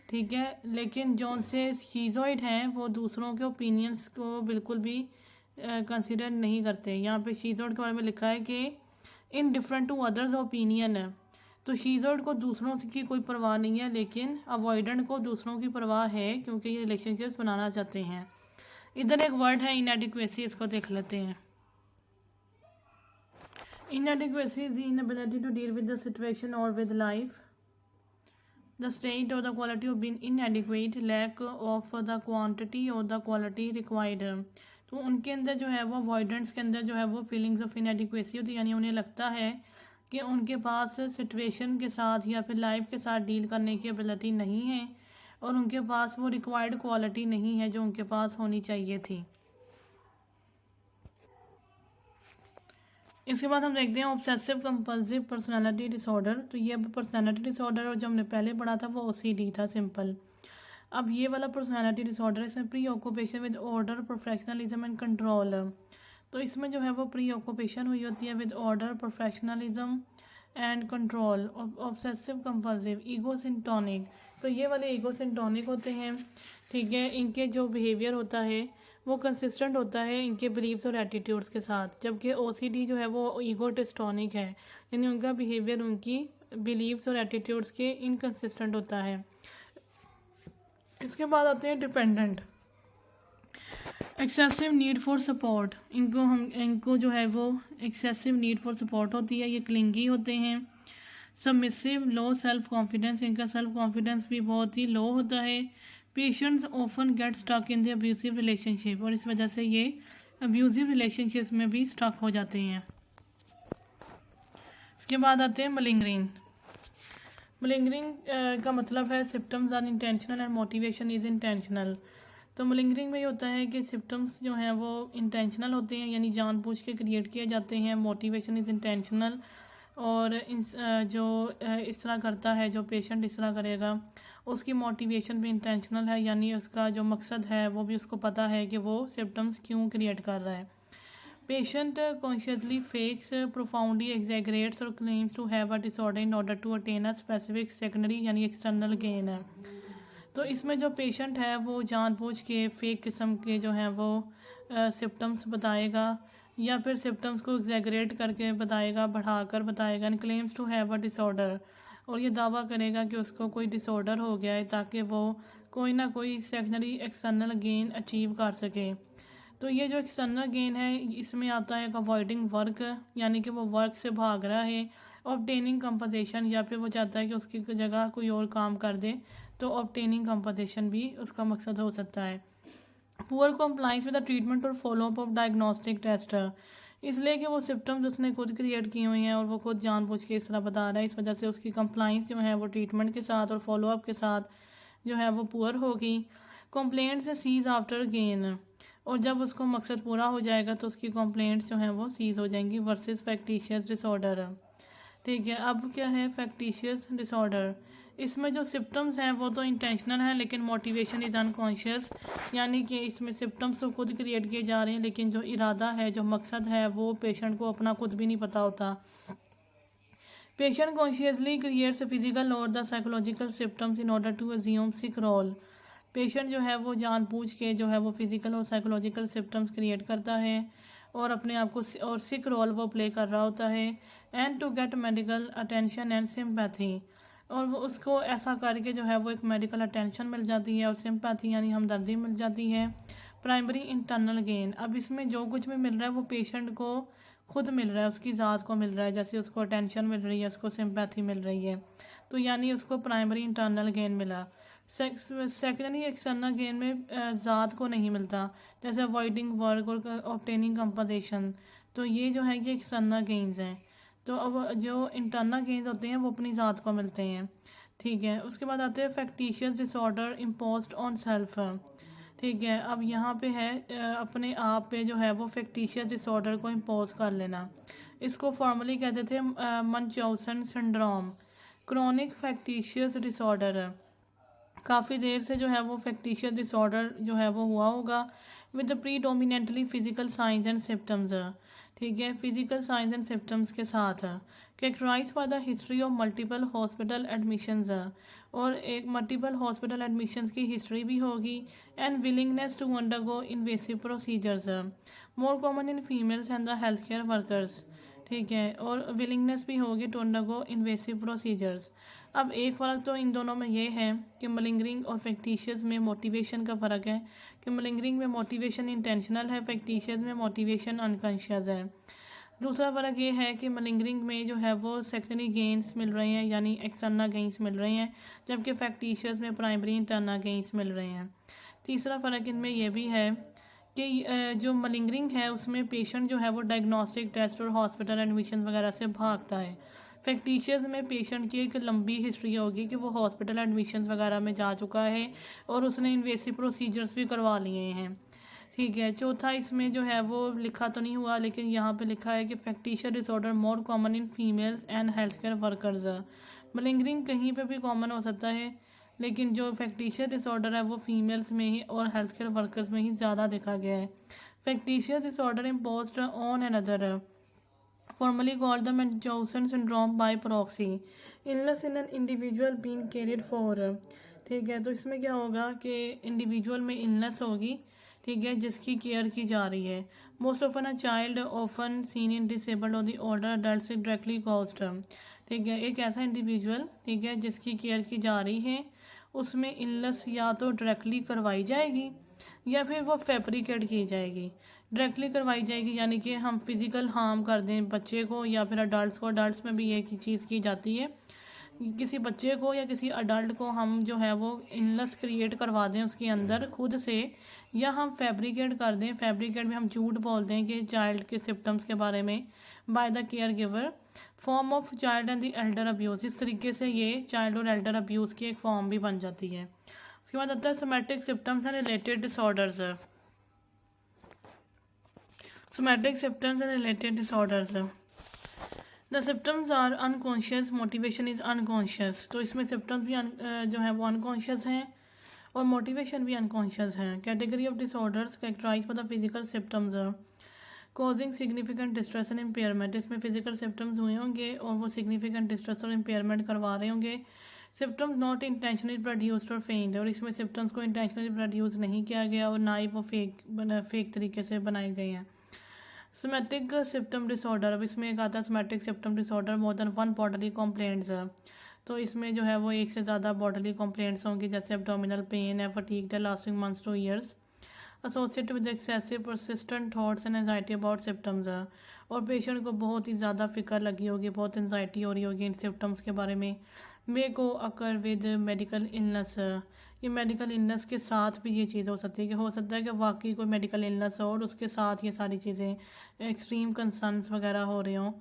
ठीक है, लेकिन जो उनसे शीज़ोइड हैं वो दूसरों के ओपिनियंस को बिल्कुल भी कंसिडर नहीं करते। यहाँ पे शीज़ोइड के बारे में लिखा है कि indifferent to others opinion है, तो शीज़ोइड को दूसरों की कोई परवाह नहीं है लेकिन अवॉइडेंट को दूसरों की परवाह है क्योंकि ये रिलेशनशिप्स बनाना चाहते हैं। इधर एक वर्ड है इनएडिक्वेसी, इसको देख लेते हैं। Inadequacy is the inability to deal with the situation और with life. The state or the quality of being inadequate, lack of the quantity or the quality required। तो उनके अंदर जो है वो अवॉइडेंस के अंदर जो है वो फीलिंग्स ऑफ इनएडिक्वेसी होती है, यानी उन्हें लगता है कि उनके पास सिचुएशन के साथ या फिर लाइफ के साथ डील करने की एबिलिटी नहीं है और उनके पास वो रिक्वायर्ड क्वालिटी नहीं है जो उनके पास होनी चाहिए थी। इसके बाद हम देखते हैं ऑब्सेसिव कंपल्सिव पर्सनालिटी डिसऑर्डर। तो ये पर्सनालिटी डिसऑर्डर और जो हमने पहले पढ़ा था वो ओसीडी था सिंपल। अब ये वाला पर्सनालिटी डिसऑर्डर इसमें preoccupation with order, perfectionism and control. तो इसमें जो है वो प्री ऑक्यूपेशन हुई होती है with order, perfectionism and control. Obsessive compulsive ego syntonic, तो ये वाले ईगो सिंटोनिक होते हैं, ठीक है, इनके जो बिहेवियर होता है वो कंसिस्टेंट होता है इनके बिलीव्स और एटीट्यूड्स के साथ, जबकि ओसीडी जो है वो ईगो डिस्टोनिक है यानी उनका बिहेवियर उनकी बिलीव्स और एटीट्यूड्स के इनकंसिस्टेंट होता है। इसके बाद आते हैं dependent, excessive need for support. इनको जो है वो एक्सेसिव नीड फॉर सपोर्ट होती है, ये क्लिंगी होते हैं। सबमिसिव, लो सेल्फ कॉन्फिडेंस, इनका सेल्फ कॉन्फिडेंस भी बहुत ही लो होता है। Patients often get stuck in the abusive relationship, और इस वजह से ये अब्यूसिव रिलेशनशिप्स में भी स्टक हो जाते हैं। इसके बाद आते हैं मलिंगरिंग। मलिंगरिंग का मतलब है symptoms are intentional and motivation is intentional. तो मलिंगरिंग में ये होता है कि सिम्टम्स जो हैं वो इंटेंशनल होते हैं, यानी जानबूझ के क्रिएट किए जाते हैं। मोटिवेशन इज़ इंटेंशनल, और इस तरह करता है, जो पेशेंट इस तरह करेगा उसकी मोटिवेशन भी इंटेंशनल है, यानी उसका जो मकसद है वो भी उसको पता है कि वो सिम्टम्स क्यों क्रिएट कर रहा है। Patient consciously fakes, profoundly exaggerates और claims to have a disorder in order to attain a specific secondary यानी एक्सटर्नल गेन है। तो इसमें जो पेशेंट है वो जानबूझ के फेक किस्म के जो हैं वो सिम्टम्स बताएगा, या फिर सिम्टम्स को एग्जैगरेट करके बताएगा, बढ़ाकर बताएगा। And claims to have a disorder, और ये दावा करेगा कि उसको कोई डिसऑर्डर हो गया है ताकि वो कोई ना कोई सेकेंडरी एक्सटर्नल गेन अचीव कर सके। तो ये जो एक्सटर्नल गेन है इसमें आता है अवॉइडिंग वर्क, यानी कि वो वर्क से भाग रहा है। ऑब्टेनिंग कंपनसेशन, या फिर वो चाहता है कि उसकी जगह कोई और काम कर दे, तो ऑब्टेनिंग कंपनसेशन भी उसका मकसद हो सकता है। Poor compliance with the treatment और फॉलोअप ऑफ डायग्नोस्टिक टेस्ट, इसलिए कि वो सिम्टम्स उसने खुद क्रिएट किए हुए हैं और वो खुद जानबूझ के इस तरह बता रहा है, इस वजह से उसकी कंप्लाइंस जो है वो ट्रीटमेंट के साथ और फॉलोअप के साथ जो है वो पुअर होगी। कंप्लेंट से सीज आफ्टर गेन, और जब उसको मकसद पूरा हो जाएगा तो उसकी कंप्लेंट्स जो हैं वो सीज हो जाएंगी। वर्सेस फैक्टिशियस डिसऑर्डर, ठीक है। अब क्या है फैक्टिशियस डिसऑर्डर, इसमें जो सिम्टम्स हैं वो तो इंटेंशनल है लेकिन मोटिवेशन इज़ अनकॉन्शियस, यानी कि इसमें सिम्टम्स तो खुद क्रिएट किए जा रहे हैं लेकिन जो इरादा है, जो मकसद है, वो पेशेंट को अपना खुद भी नहीं पता होता। पेशेंट कॉन्शियसली क्रिएट्स फिजिकल और the psychological symptoms in order to assume sick role, patient जो है वो जानबूझ के जो है वो फिजिकल और साइकोलॉजिकल सिम्टम्स क्रिएट करता है और अपने आप को और सिक रोल वो प्ले कर रहा होता है। And to get medical attention and sympathy, और वो उसको ऐसा करके जो है वो एक मेडिकल अटेंशन मिल जाती है और सिंपैथी यानी हमदर्दी मिल जाती है। प्राइमरी इंटरनल गेन, अब इसमें जो कुछ भी मिल रहा है वो पेशेंट को खुद मिल रहा है, उसकी ज़ात को मिल रहा है, जैसे उसको अटेंशन मिल रही है, उसको सिंपैथी मिल रही है, तो यानी उसको प्राइमरी इंटरनल गेन मिला। सेकेंडरी एक्सटर्नल गेन में ज़ात को नहीं मिलता, जैसे अवॉइडिंग वर्क और ऑब्टेनिंग कंपनसेशन, तो ये जो है ये एक्सटर्नल गेन्स हैं। तो अब जो इंटरनल गेन्स होते हैं वो अपनी ज़ात को मिलते हैं, ठीक है। उसके बाद आते हैं factitious disorder imposed on self, ठीक है। अब यहाँ पे है अपने आप पे जो है वो फैक्टिशियस डिसऑर्डर को इम्पोज कर लेना, इसको फॉर्मली कहते थे मंचाउसन सिंड्रोम। क्रॉनिक फैक्टिशियस डिसऑर्डर, काफ़ी देर से जो है वो फैक्टिशियस डिसऑर्डर जो है वो हुआ होगा with predominantly physical signs and symptoms, ठीक है, फिजिकल साइंस एंड सिम्टम्स के साथ characterised by the history of multiple hospital admissions, और एक मल्टीपल हॉस्पिटल एडमिशंस की हिस्ट्री भी होगी। And willingness to undergo invasive procedures, more common in females and the health care workers, ठीक है, और विलिंगनेस भी होगी टू अंडरगो इन्वेसिव प्रोसीजर्स। अब एक फ़र्क तो इन दोनों में ये है कि मलिंगरिंग और फैक्टिशियस में मोटिवेशन का फ़र्क है, कि मलिंगरिंग में मोटिवेशन इंटेंशनल है, फैक्टिशियस में मोटिवेशन अनकॉन्शियस है। दूसरा फ़र्क ये है कि मलिंगरिंग में जो है वो सेकेंडरी गेन्स मिल रहे हैं, यानी एक्सटर्नल गेन्स मिल रहे हैं, जबकि फैक्टिशियस में प्राइमरी इंटरनल गेन्स मिल रहे हैं। तीसरा फ़र्क इनमें यह भी है कि जो मलिंगरिंग है उसमें पेशेंट जो है वो डायग्नोस्टिक टेस्ट और हॉस्पिटल एडमिशन वगैरह से भागता है। फैक्टिशियस में पेशेंट की एक लंबी हिस्ट्री होगी कि वो हॉस्पिटल एडमिशन वगैरह में जा चुका है और उसने इन्वेसिव प्रोसीजर्स भी करवा लिए हैं, ठीक है। चौथा इसमें जो है वो लिखा तो नहीं हुआ लेकिन यहाँ पे लिखा है कि factitious disorder more common in females and health care workers. Malingering कहीं पे भी कॉमन हो सकता है लेकिन जो फैक्टिशियस डिसऑर्डर है वो फीमेल्स में ही और हेल्थ केयर वर्कर्स में ही ज़्यादा देखा गया है। Factitious disorder imposed on another, formerly called the Munchausen syndrome by proxy, illness in an individual being cared for, ठीक है। तो इसमें क्या होगा कि इंडिविजुअल में इलनेस होगी, ठीक है, जिसकी केयर की जा रही है। Most often a child often seen in disabled or the older adult directly caused, ठीक है, एक ऐसा इंडिविजुअल, ठीक है, जिसकी केयर की जा रही है उसमें इलनेस या तो डायरेक्टली करवाई जाएगी या फिर वो फैब्रिकेट की जाएगी। डायरेक्टली करवाई जाएगी यानी कि हम फिज़िकल हार्म कर दें बच्चे को या फिर अडल्ट को, अडल्ट में भी एक ही चीज़ की जाती है, किसी बच्चे को या किसी अडल्ट को हम जो है वो इलनेस क्रिएट करवा दें उसके अंदर खुद से, या हम फैब्रिकेट कर दें, फैब्रिकेट में हम झूठ बोल दें कि चाइल्ड के सिम्टम्स के बारे में by the care giver form of child and the Elder abuse, इस तरीके से ये चाइल्ड और एल्डर अब्यूज़ की एक फॉर्म भी बन जाती है। उसके बाद आता है somatic symptoms and related disorders. Somatic symptoms and related disorders, the symptoms are unconscious, motivation is unconscious. तो इसमें सिम्टम्स भी जो है वो अनकॉन्शियस हैं और मोटिवेशन भी अनकॉन्शियस है। Category of disorders characterised by the physical symptoms causing significant distress and impairment, इसमें फिजिकल सिम्टम्स हुए होंगे और वो सिग्निफिकेंट डिस्ट्रेस और इम्पेयरमेंट करवा रहे होंगे। सिम्टम्स नॉट इंटेंशनली प्रोड्यूस्ड और फेंड, और इसमें सिम्टम्स को इंटेंशनली प्रोड्यूस नहीं किया गया और ना ही वो फेक तरीके से बनाए गए हैं। सोमैटिक सिम्टम डिसऑर्डर, अब इसमें एक आता है somatic symptom disorder more than one bodily complaints. तो इसमें जो है वो एक से ज़्यादा बॉडीली कंप्लेंट्स होंगी, जैसे एब्डोमिनल पेन है, फटीग है lasting months two years, associated with excessive persistent thoughts and anxiety about symptoms. और पेशेंट को बहुत ही ज़्यादा फिक्र लगी होगी, बहुत एंजाइटी हो रही होगी इन सिम्टम्स के बारे में। मे को अकर विद मेडिकल इलनेस, ये मेडिकल इलनेस के साथ भी ये चीज़ हो सकती है कि हो सकता है कि वाकई कोई मेडिकल इलनेस हो और उसके साथ ये सारी चीज़ें एक्सट्रीम कंसर्न्स वगैरह हो रहे हों।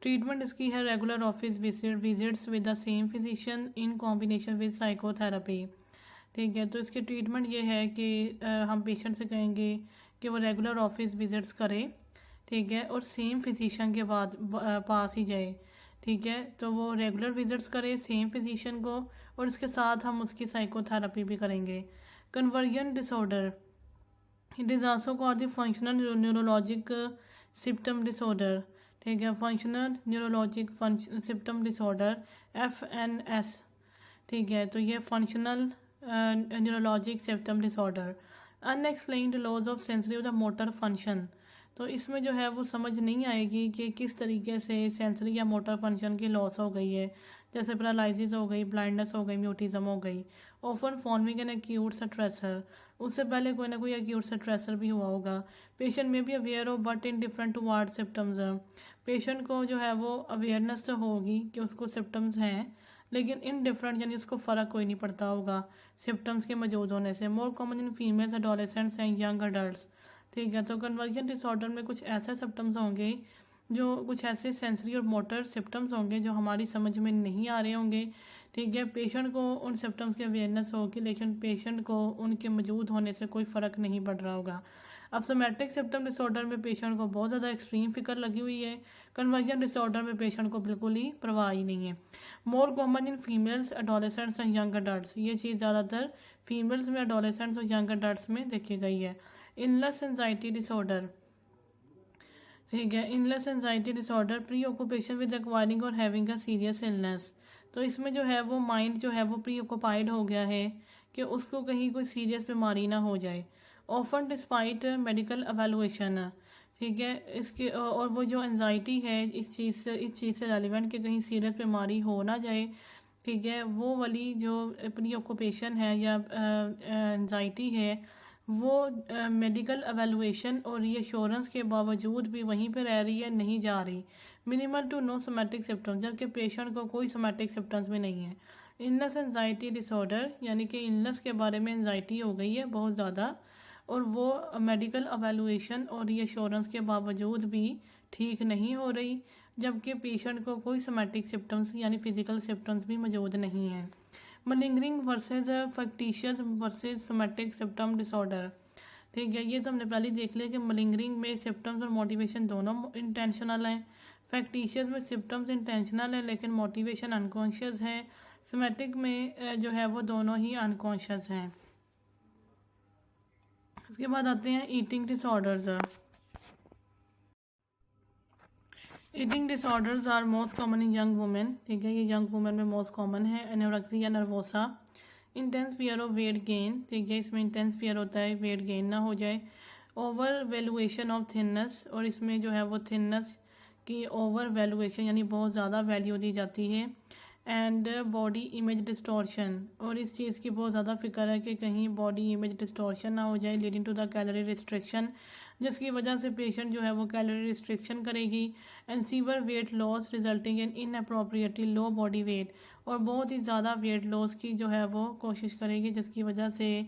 ट्रीटमेंट इसकी है regular office visits with the same physician in combination with psychotherapy. ठीक है, तो इसकी ट्रीटमेंट ये है कि हम पेशेंट से कहेंगे कि वो रेगुलर ऑफिस विजिट्स करे, ठीक है, और सेम फिजिशियन के बाद पास ही जाए। ठीक है, तो वो रेगुलर विजिट्स करे सेम फिजिशियन को और इसके साथ हम उसकी साइकोथेरेपी भी करेंगे। Conversion disorder, it is also called the functional neurologic symptom disorder. ठीक है, functional neurologic symptom disorder FNS। ठीक है, तो ये functional neurologic symptom disorder, unexplained loss of sensory of the motor function. तो इसमें जो है वो समझ नहीं आएगी कि किस तरीके से सेंसरी या मोटर फंक्शन की लॉस हो गई है, जैसे पैरालिसिस हो गई, ब्लाइंडनेस हो गई, म्यूटिज्म हो गई। Often forming an acute stressor, उससे पहले कोई ना कोई एक्यूट स्ट्रेसर भी हुआ होगा। पेशेंट में भी अवेयर हो but in different toward symptoms, patient को जो है वो अवेयरनेस तो होगी कि उसको सिम्टम्स हैं, लेकिन इन डिफरेंट यानी उसको फ़र्क कोई नहीं पड़ता होगा सिम्टम्स के मौजूद होने से। मोर common in females, adolescents and young adults. ठीक है, तो कन्वर्जन डिसऑर्डर में कुछ ऐसे सिम्टम्स होंगे, जो कुछ ऐसे सेंसरी और मोटर सिम्टम्स होंगे जो हमारी समझ में नहीं आ रहे होंगे। ठीक है, पेशेंट को उन सिम्टम्स की अवेयरनेस होगी, लेकिन पेशेंट को उनके मौजूद होने से कोई फ़र्क नहीं पड़ रहा होगा। अब सोमैटिक सिम्पटम डिसऑर्डर में पेशेंट को बहुत ज़्यादा एक्सट्रीम फिक्र लगी हुई है, कन्वर्जन डिसऑर्डर में पेशेंट को बिल्कुल ही परवाह ही नहीं है। मोर common in females, adolescents and young adults, ये चीज़ ज़्यादातर फीमेल्स में, एडोलेसेंट्स और यंग अडल्ट्स में देखी गई है। इलनेस एंजाइटी डिसऑर्डर, ठीक है, illness anxiety disorder pre occupation with acquiring और हैविंग अ सीरियस इलनेस। तो इसमें जो है वो माइंड जो है वो प्री ऑक्यूपाइड हो गया है कि उसको कहीं कोई सीरियस बीमारी ना हो जाए। ऑफन डिस्पाइट मेडिकल एवेलुएशन, ठीक है, इसके और वो जो एंजाइटी है इस चीज़ से रेलिवेंट कि कहीं सीरियस बीमारी हो ना जाए। ठीक है, वो वाली जो प्री ऑक्यूपेशन है या एंजाइटी है वो मेडिकल एवेलुएशन और रीअश्योरेंस के बावजूद भी वहीं पे रह रही है, नहीं जा रही। Minimal to no somatic symptoms, जबकि पेशेंट को कोई सोमैटिक सिम्टम्स भी नहीं है। इलनेस एंजाइटी डिसऑर्डर, यानी कि इलनेस के बारे में एंजाइटी हो गई है बहुत ज़्यादा और वो मेडिकल एवेलुएशन और रीअश्योरेंस के बावजूद भी ठीक नहीं हो रही, जबकि पेशेंट को कोई सोमैटिक सिम्टम्स यानी फिजिकल सिम्टम्स भी मौजूद नहीं हैं। Malingering versus factitious versus somatic symptom disorder, ठीक है, ये तो हमने पहले देख लिया कि मलिंगरिंग में सिम्टम्स और मोटिवेशन दोनों इंटेंशनल हैं। फैक्टिशियस में सिम्टम्स इंटेंशनल है लेकिन मोटिवेशन अनकॉन्शियस है। सोमैटिक में जो है वो दोनों ही अनकॉन्शियस हैं। उसके बाद आते हैं eating disorders. Eating disorders are most common in young women, ठीक है, ये यंग वुमेन में मोस्ट कॉमन है। Anorexia nervosa, intense fear of weight gain, ठीक है, इसमें इंटेंस फियर होता है वेट गेन ना हो जाए। ओवर वैल्यूएशन ऑफ थिननेस, और इसमें जो है वो थिननेस की ओवर वैल्यूएशन यानी बहुत ज़्यादा वैल्यू दी जाती है। एंड बॉडी इमेज डिस्टॉर्शन, और इस चीज़ की बहुत ज़्यादा फिक्र है कि कहीं बॉडी इमेज डिस्टॉर्शन ना हो जाए, leading to the calorie restriction, जिसकी वजह से पेशेंट जो है वो कैलोरी रिस्ट्रिक्शन करेगी। And severe weight loss resulting in inappropriately low body weight, और बहुत ही ज़्यादा वेट लॉस की जो है वो कोशिश करेगी, जिसकी वजह से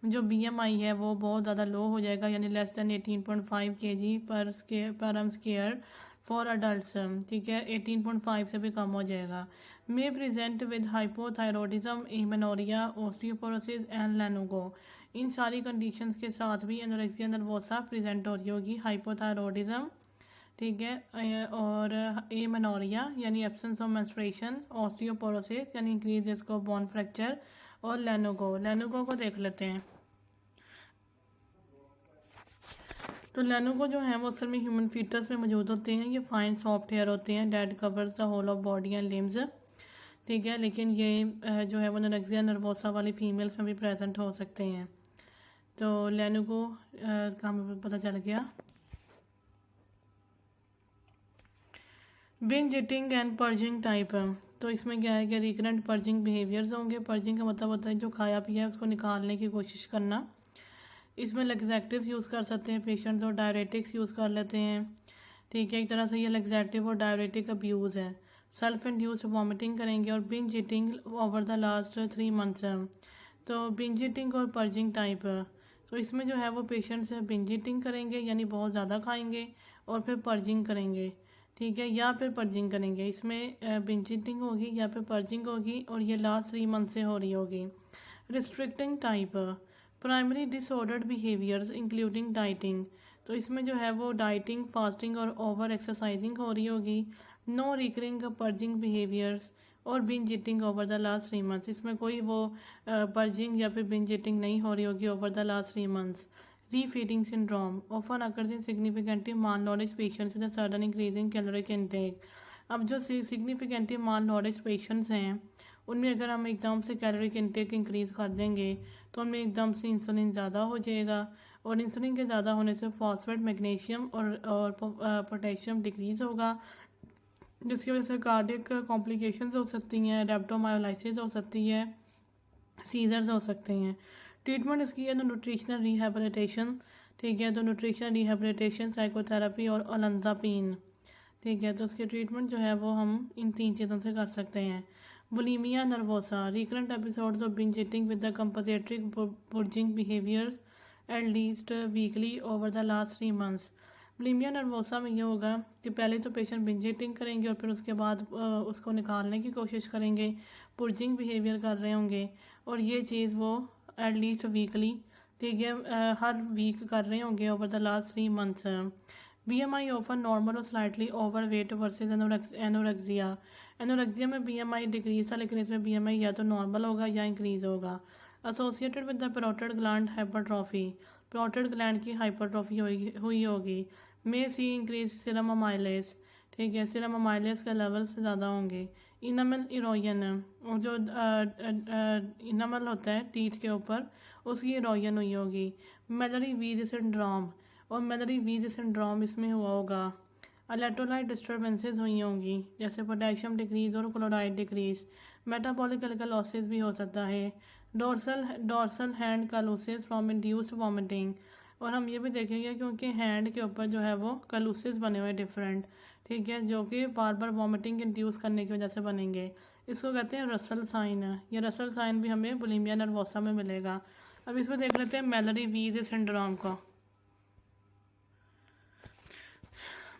जो BMI है वो बहुत ज़्यादा लो हो जाएगा, यानी less than 18.5 kg per M square for adult, ठीक है, 18.5 से भी कम हो जाएगा। May present with hypothyroidism, amenorrhea, osteoporosis and lanugo. इन सारी कंडीशंस के साथ भी एनोरेक्सिया नर्वोसा प्रेजेंट हो रही होगी। हाइपोथायरॉयडिज्म, ठीक है, और एमेनोरिया यानी एब्सेंस ऑफ मेंस्ट्रुएशन, ओस्टियोपोरोसिस यानी increase risk of bone fracture, और लेनुगो को देख लेते हैं। तो लेनुगो जो है वो असल में ह्यूमन फीटस में मौजूद होते हैं। ये फाइन सॉफ्ट हेयर होते हैं, that covers the whole of body and limbs, ठीक है, लेकिन ये जो है वो एनोरेक्सिया नर्वोसा वाली फीमेल्स में भी प्रेजेंट हो सकते हैं। तो लेनुगो का हमें पता चल गया। Binge eating and purging type, तो इसमें क्या है कि रिकरेंट पर्जिंग बिहेवियर्स होंगे। पर्जिंग का मतलब होता है जो खाया पिया है उसको निकालने की कोशिश करना। इसमें लग्जैक्टिव्स यूज़ कर सकते हैं पेशेंट्स, और डायरेटिक्स यूज़ कर लेते हैं, ठीक है। एक तरह से ये लग्जैक्टिव और डायरेटिक अब्यूज़ है। सेल्फ इंड्यूस्ड वॉमिटिंग करेंगे, और binge eating over the last 3 months. तो बिंज ईटिंग और पर्जिंग टाइप, तो इसमें जो है वो पेशेंट्स बिंज ईटिंग करेंगे यानी बहुत ज़्यादा खाएंगे, और फिर पर्जिंग करेंगे, ठीक है, या फिर पर्जिंग करेंगे। इसमें बिंज ईटिंग होगी या फिर पर्जिंग होगी, और ये लास्ट 3 मंथ से हो रही होगी। Restricting type, primary disordered behaviours including dieting, तो इसमें जो है वो डाइटिंग, फास्टिंग और ओवर एक्सरसाइजिंग हो रही होगी। नो रिकरिंग पर्जिंग बिहेवियर्स और binge eating over the last 3 months, इसमें कोई वो पर्जिंग या फिर बिंज ईटिंग नहीं हो रही होगी over the last 3 months. Refeeding syndrome often occurs in significantly malnourished patients with sudden increasing caloric intake. अब जो सिग्निफिकेंटली माल नॉलेज पेशेंट्स हैं उनमें अगर हम एकदम से कैलोरिक इनटेक इंक्रीज़ कर देंगे तो उनमें एकदम से इंसुलिन ज़्यादा हो जाएगा, और इंसुलिन के ज़्यादा होने से फॉस्फेट, मैग्नीशियम और पोटेशियम डिक्रीज़ होगा, जिसकी वजह से कार्डियक कॉम्प्लिकेशंस हो सकती हैं, रेप्टोमायोलाइसिस हो सकती है, सीजर्स हो सकते हैं। ट्रीटमेंट इसकी है तो न्यूट्रिशनल रिहेबिलिटेशन, ठीक है, तो न्यूट्रिशनल रिहेबिलिटेशन, साइकोथेरेपी और ओलंजापीन, ठीक है। तो उसके ट्रीटमेंट जो है वो हम इन 3 चीज़ों से कर सकते हैं। Bulimia nervosa, recurrent episodes of binge eating with the compensatory purging behaviours at least weekly over the last 3 months. Bulimia nervosa में ये होगा कि पहले तो पेशेंट बिंज ईटिंग करेंगे और फिर उसके बाद उसको निकालने की कोशिश करेंगे, पुर्जिंग बिहेवियर कर रहे होंगे, और ये चीज़ वो एट लीस्ट वीकली, ठीक है, हर वीक कर रहे होंगे over the last 3 months. BMI often normal or slightly overweight versus anorexia. Anorexia में BMI डिक्रीज था, लेकिन इसमें BMI या तो नॉर्मल होगा या इंक्रीज होगा। Associated with the parotid gland hypertrophy, parotid gland की हाइपरट्रॉफी हुई होगी। मे सी इंक्रीज सीरम अमाइलेज, ठीक है, सीरम अमाइलेज का लेवल से ज़्यादा होंगे। इनमल इरोजन, जो इनमल होता है टीथ के ऊपर, उसकी इरोजन हुई होगी। मेलरी वीज सिंड्रोम, और मेलरी वीज सिंड्रोम इसमें हुआ होगा। इलेक्ट्रोलाइट डिस्टर्बेंसेस हुई होंगी, जैसे पोटेशियम डिक्रीज और क्लोराइड डिक्रीज। मेटाबॉलिक अल्कलोसिस भी हो सकता है। Dorsal hand calluses from induced vomiting, और हम ये भी देखेंगे क्योंकि हैंड के ऊपर जो है वो कलूसिस बने हुए डिफरेंट, ठीक है, जो कि बार बार वॉमिटिंग इंड्यूस करने की वजह से बनेंगे। इसको कहते हैं रसल साइन। ये रसल साइन भी हमें बुलिमिया नर्वोसा में मिलेगा। अब इसमें देख लेते हैं मेलरी वीज सिंड्रोम को।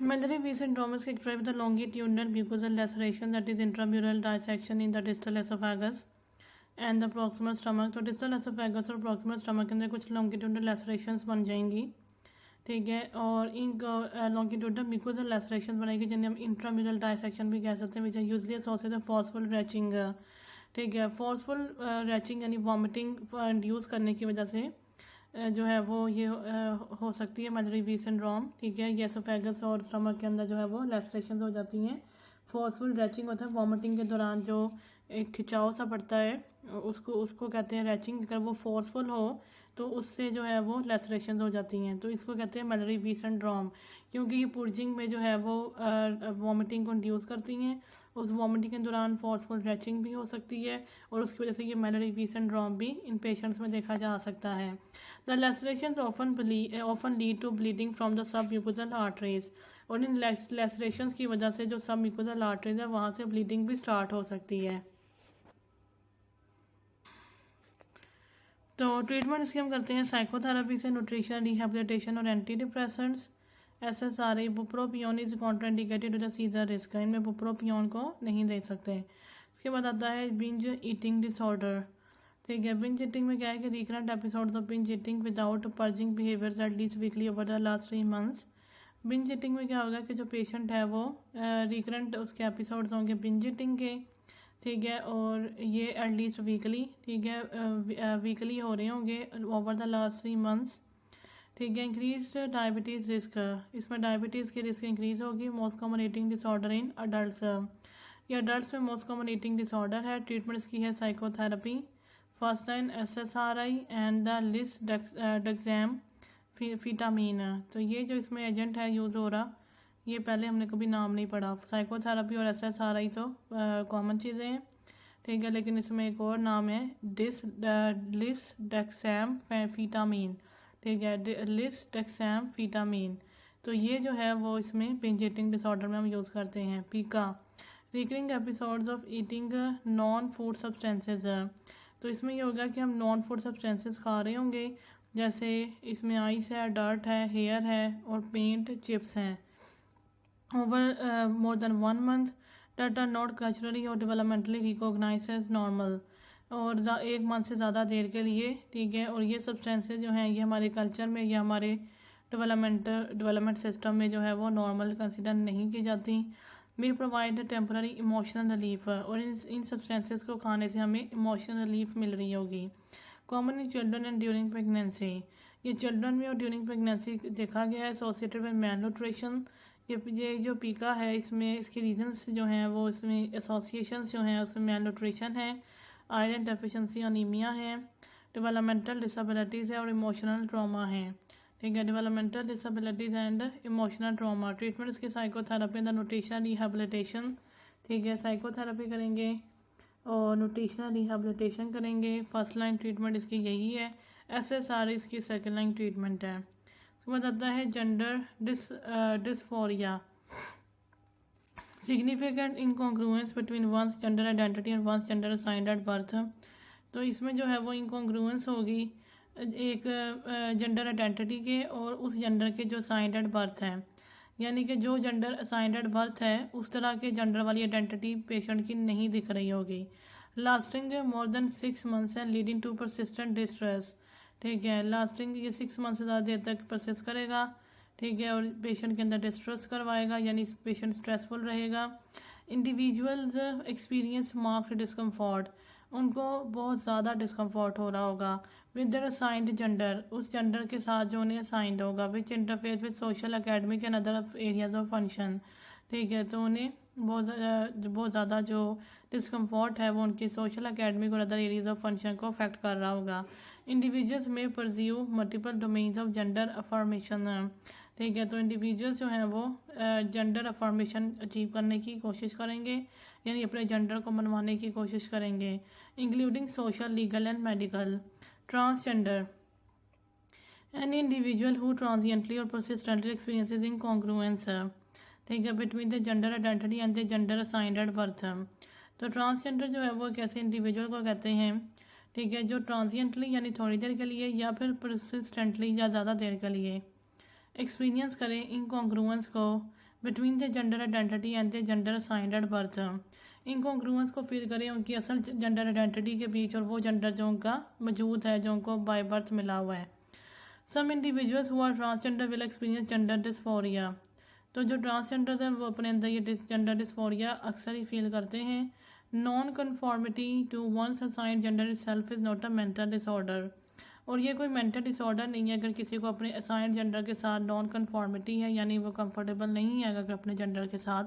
Medullary V syndrome is characterized with a longitudinal mucosal laceration that is intramural dissection in the distal esophagus and the proximal stomach। तो distal esophagus और proximal stomach के अंदर कुछ longitudinal lacerations बन जाएंगी, ठीक है, और इन longitudinal mucosal lacerations बनेगी जिन्हें हम intramural dissection भी कह सकते हैं, which are usually associated with forceful retching, ठीक है। forceful retching यानी vomiting induce करने की वजह से जो है वो ये हो सकती है मेलरी वी सिंड्रोम, ठीक है। ये एसोफेगस और स्टमक के अंदर जो है वो लैसरेशंस हो जाती हैं। फोर्सफुल रैचिंग होता है वॉमिटिंग के दौरान जो एक खिंचाव सा पड़ता है, उसको कहते हैं रैचिंग। अगर वो फोर्सफुल हो तो उससे जो है वो लैसरेशंस हो जाती हैं, तो इसको कहते हैं मेलरी वी सिंड्रोम, क्योंकि ये पुर्जिंग में जो है वो वॉमिटिंग को इंड्यूस करती हैं। उस वॉमिटिंग के दौरान फोर्सफुल रैचिंग भी हो सकती है, और उसकी वजह से ये मेलरी वी सिंड्रोम भी इन पेशेंट्स में देखा जा सकता है। The lacerations often lead to bleeding from the submucosal arteries, और इन lacerations की वजह से जो submucosal arteries है वहाँ से ब्लीडिंग भी स्टार्ट हो सकती है। तो ट्रीटमेंट इसकी हम करते हैं साइकोथेरेपी से, न्यूट्रिशन रिहेबिलिटेशन और antidepressants, SSRI bupropion is contraindicated to the seizure risk, इनमें बुप्रोपियोन को नहीं दे सकते। इसके बाद आता है बिंज ईटिंग डिसऑर्डर। ठीक है, बिंज ईटिंग में क्या है कि recurrent episodes of binge eating without purging behaviours at least weekly over the last 3 months. Binge eating में क्या होगा कि जो पेशेंट है वो रिकरेंट उसके एपिसोड्स होंगे बिंज ईटिंग के। ठीक है, और ये एटलीस्ट वीकली, ठीक है, वीकली हो रहे होंगे ओवर द लास्ट 3 मंथ्स। ठीक है, इंक्रीज डायबिटीज़ रिस्क, इसमें डायबिटीज़ की रिस्क इंक्रीज होगी। Most common eating disorder in adult, ये अडल्ट में मोस्ट कॉमन ईटिंग डिसऑर्डर है। ट्रीटमेंट इसकी है psychotherapy, first line SSRI and the lisdexamfetamine. तो ये जो इसमें एजेंट है यूज़ हो रहा, ये पहले हमने कभी नाम नहीं पढ़ा। साइकोथेरेपी और SSRI तो कॉमन चीज़ें हैं। ठीक है, लेकिन इसमें एक और नाम है लिस डेक्सैम फीटामीन। ठीक है, लिस डेक्सैम फीटामीन। तो ये जो है वो इसमें बिंज ईटिंग डिसऑर्डर में हम यूज़ करते हैं। पीका, recurring episodes of eating non food substances. तो इसमें ये होगा कि हम नॉन फूड सब्सटेंसेज खा रहे होंगे, जैसे इसमें आइस है, डर्ट है, हेयर है और पेंट चिप्स हैं, over more than 1 month that are not culturally और डेवलपमेंटली रिकॉग्नाइज्ड एज नॉर्मल, और 1 मंथ से ज़्यादा देर के लिए। ठीक है, और ये सब्सटेंसेज जो हैं ये हमारे कल्चर में या हमारे डेवलपमेंट सिस्टम में जो है वो नॉर्मल कंसिडर नहीं की जाती। वे प्रोवाइड टेम्पररी इमोशनल रिलीफ, और इन सब्सटेंसेज को खाने से हमें इमोशनल रिलीफ मिल रही होगी। Common in children and during pregnancy, ये चिल्ड्रन में और ड्यूरिंग प्रेगनेंसी देखा गया है। एसोसिएटेड विद मैल न्यूट्रिशन, ये जो पीका है इसमें इसके रीजंस जो हैं वो इसमें एसोसिएशंस जो हैं उसमें मैल न्यूट्रिशन है, आयरन डेफिशिएंसी अनीमिया है, डेवलपमेंटल डिसेबिलिटीज़ है और इमोशनल ट्रॉमा है। ठीक है, developmental disabilities and emotional trauma. Treatment इसकी साइकोथेरेपी एंड न्यूट्रिशन रिहेबिलिटेशन। ठीक है, साइकोथेरेपी करेंगे और न्यूट्रिशनल रिहेबिलिटेशन करेंगे। फर्स्ट लाइन ट्रीटमेंट इसकी यही है। SSRI इसकी सेकेंड लाइन ट्रीटमेंट है। उसके बाद आता है gender dysphoria, significant incongruence between one's gender identity and one's gender assigned at birth. तो इसमें जो है वो इनकॉन्ग्रुएंस होगी एक जेंडर आइडेंटिटी के और उस जेंडर के जो असाइंड एट बर्थ है, यानी कि जो जेंडर असाइंड एट बर्थ है उस तरह के जेंडर वाली आइडेंटिटी पेशेंट की नहीं दिख रही होगी। Lasting more than 6 months and leading to persistent distress. ठीक है, लास्टिंग ये 6 मंथ से ज़्यादा देर तक परसिस्ट करेगा। ठीक है, और पेशेंट के अंदर डिस्ट्रेस करवाएगा, यानी पेशेंट स्ट्रेसफुल रहेगा। इंडिविजुअल्स एक्सपीरियंस मार्क्ड डिस्कम्फर्ट, उनको बहुत ज़्यादा डिस्कम्फर्ट हो रहा होगा विद देयर असाइंड जेंडर, उस जेंडर के साथ जो उन्हें असाइंड होगा, which interfere with social academic and other areas of function. ठीक है, तो उन्हें बहुत ज़्यादा जो डिस्कम्फर्ट है वो उनके सोशल एकेडमिक और अदर एरियाज ऑफ फंक्शन को अफेक्ट कर रहा होगा। इंडिविजुअल्स में pursue multiple domains of gender affirmation. ठीक है, तो इंडिविजुअल्स जो हैं वो जेंडर अफर्मेशन अचीव करने की कोशिश करेंगे, यानी अपने जेंडर को मनवाने की कोशिश करेंगे, including social, legal and medical. Transgender, any individual who transiently और परसिस्टेंटली एक्सपीरियंसेस इनकॉन्ग्रुएंस, ठीक है, between the gender identity and the gender assigned at birth. तो ट्रांसजेंडर जो है वो एक ऐसे इंडिविजुअल को कहते हैं, ठीक है, जो ट्रांजिएंटली यानी थोड़ी देर के लिए या फिर परसिस्टेंटली या ज़्यादा देर के लिए एक्सपीरियंस करें इनकॉन्ग्रुएंस को between the gender identity and the gender assigned at birth. Incongruence को फील करें उनकी असल जेंडर आइडेंटिटी के बीच और वो जेंडर जो उनका मौजूद है, जो उनको बाय बर्थ मिला हुआ है। Some individuals who are transgender will experience gender dysphoria, तो जो ट्रांसजेंडर हैं वो अपने अंदर ये जेंडर डिस्फोरिया अक्सर ही फील करते हैं। Non conformity to one's assigned gender self is not a mental disorder, और ये कोई मेंटल डिसऑर्डर नहीं है अगर किसी को अपने असाइंड जेंडर के साथ नॉन कन्फॉर्मिटी है, यानी वो कंफर्टेबल नहीं है अगर अपने जेंडर के साथ,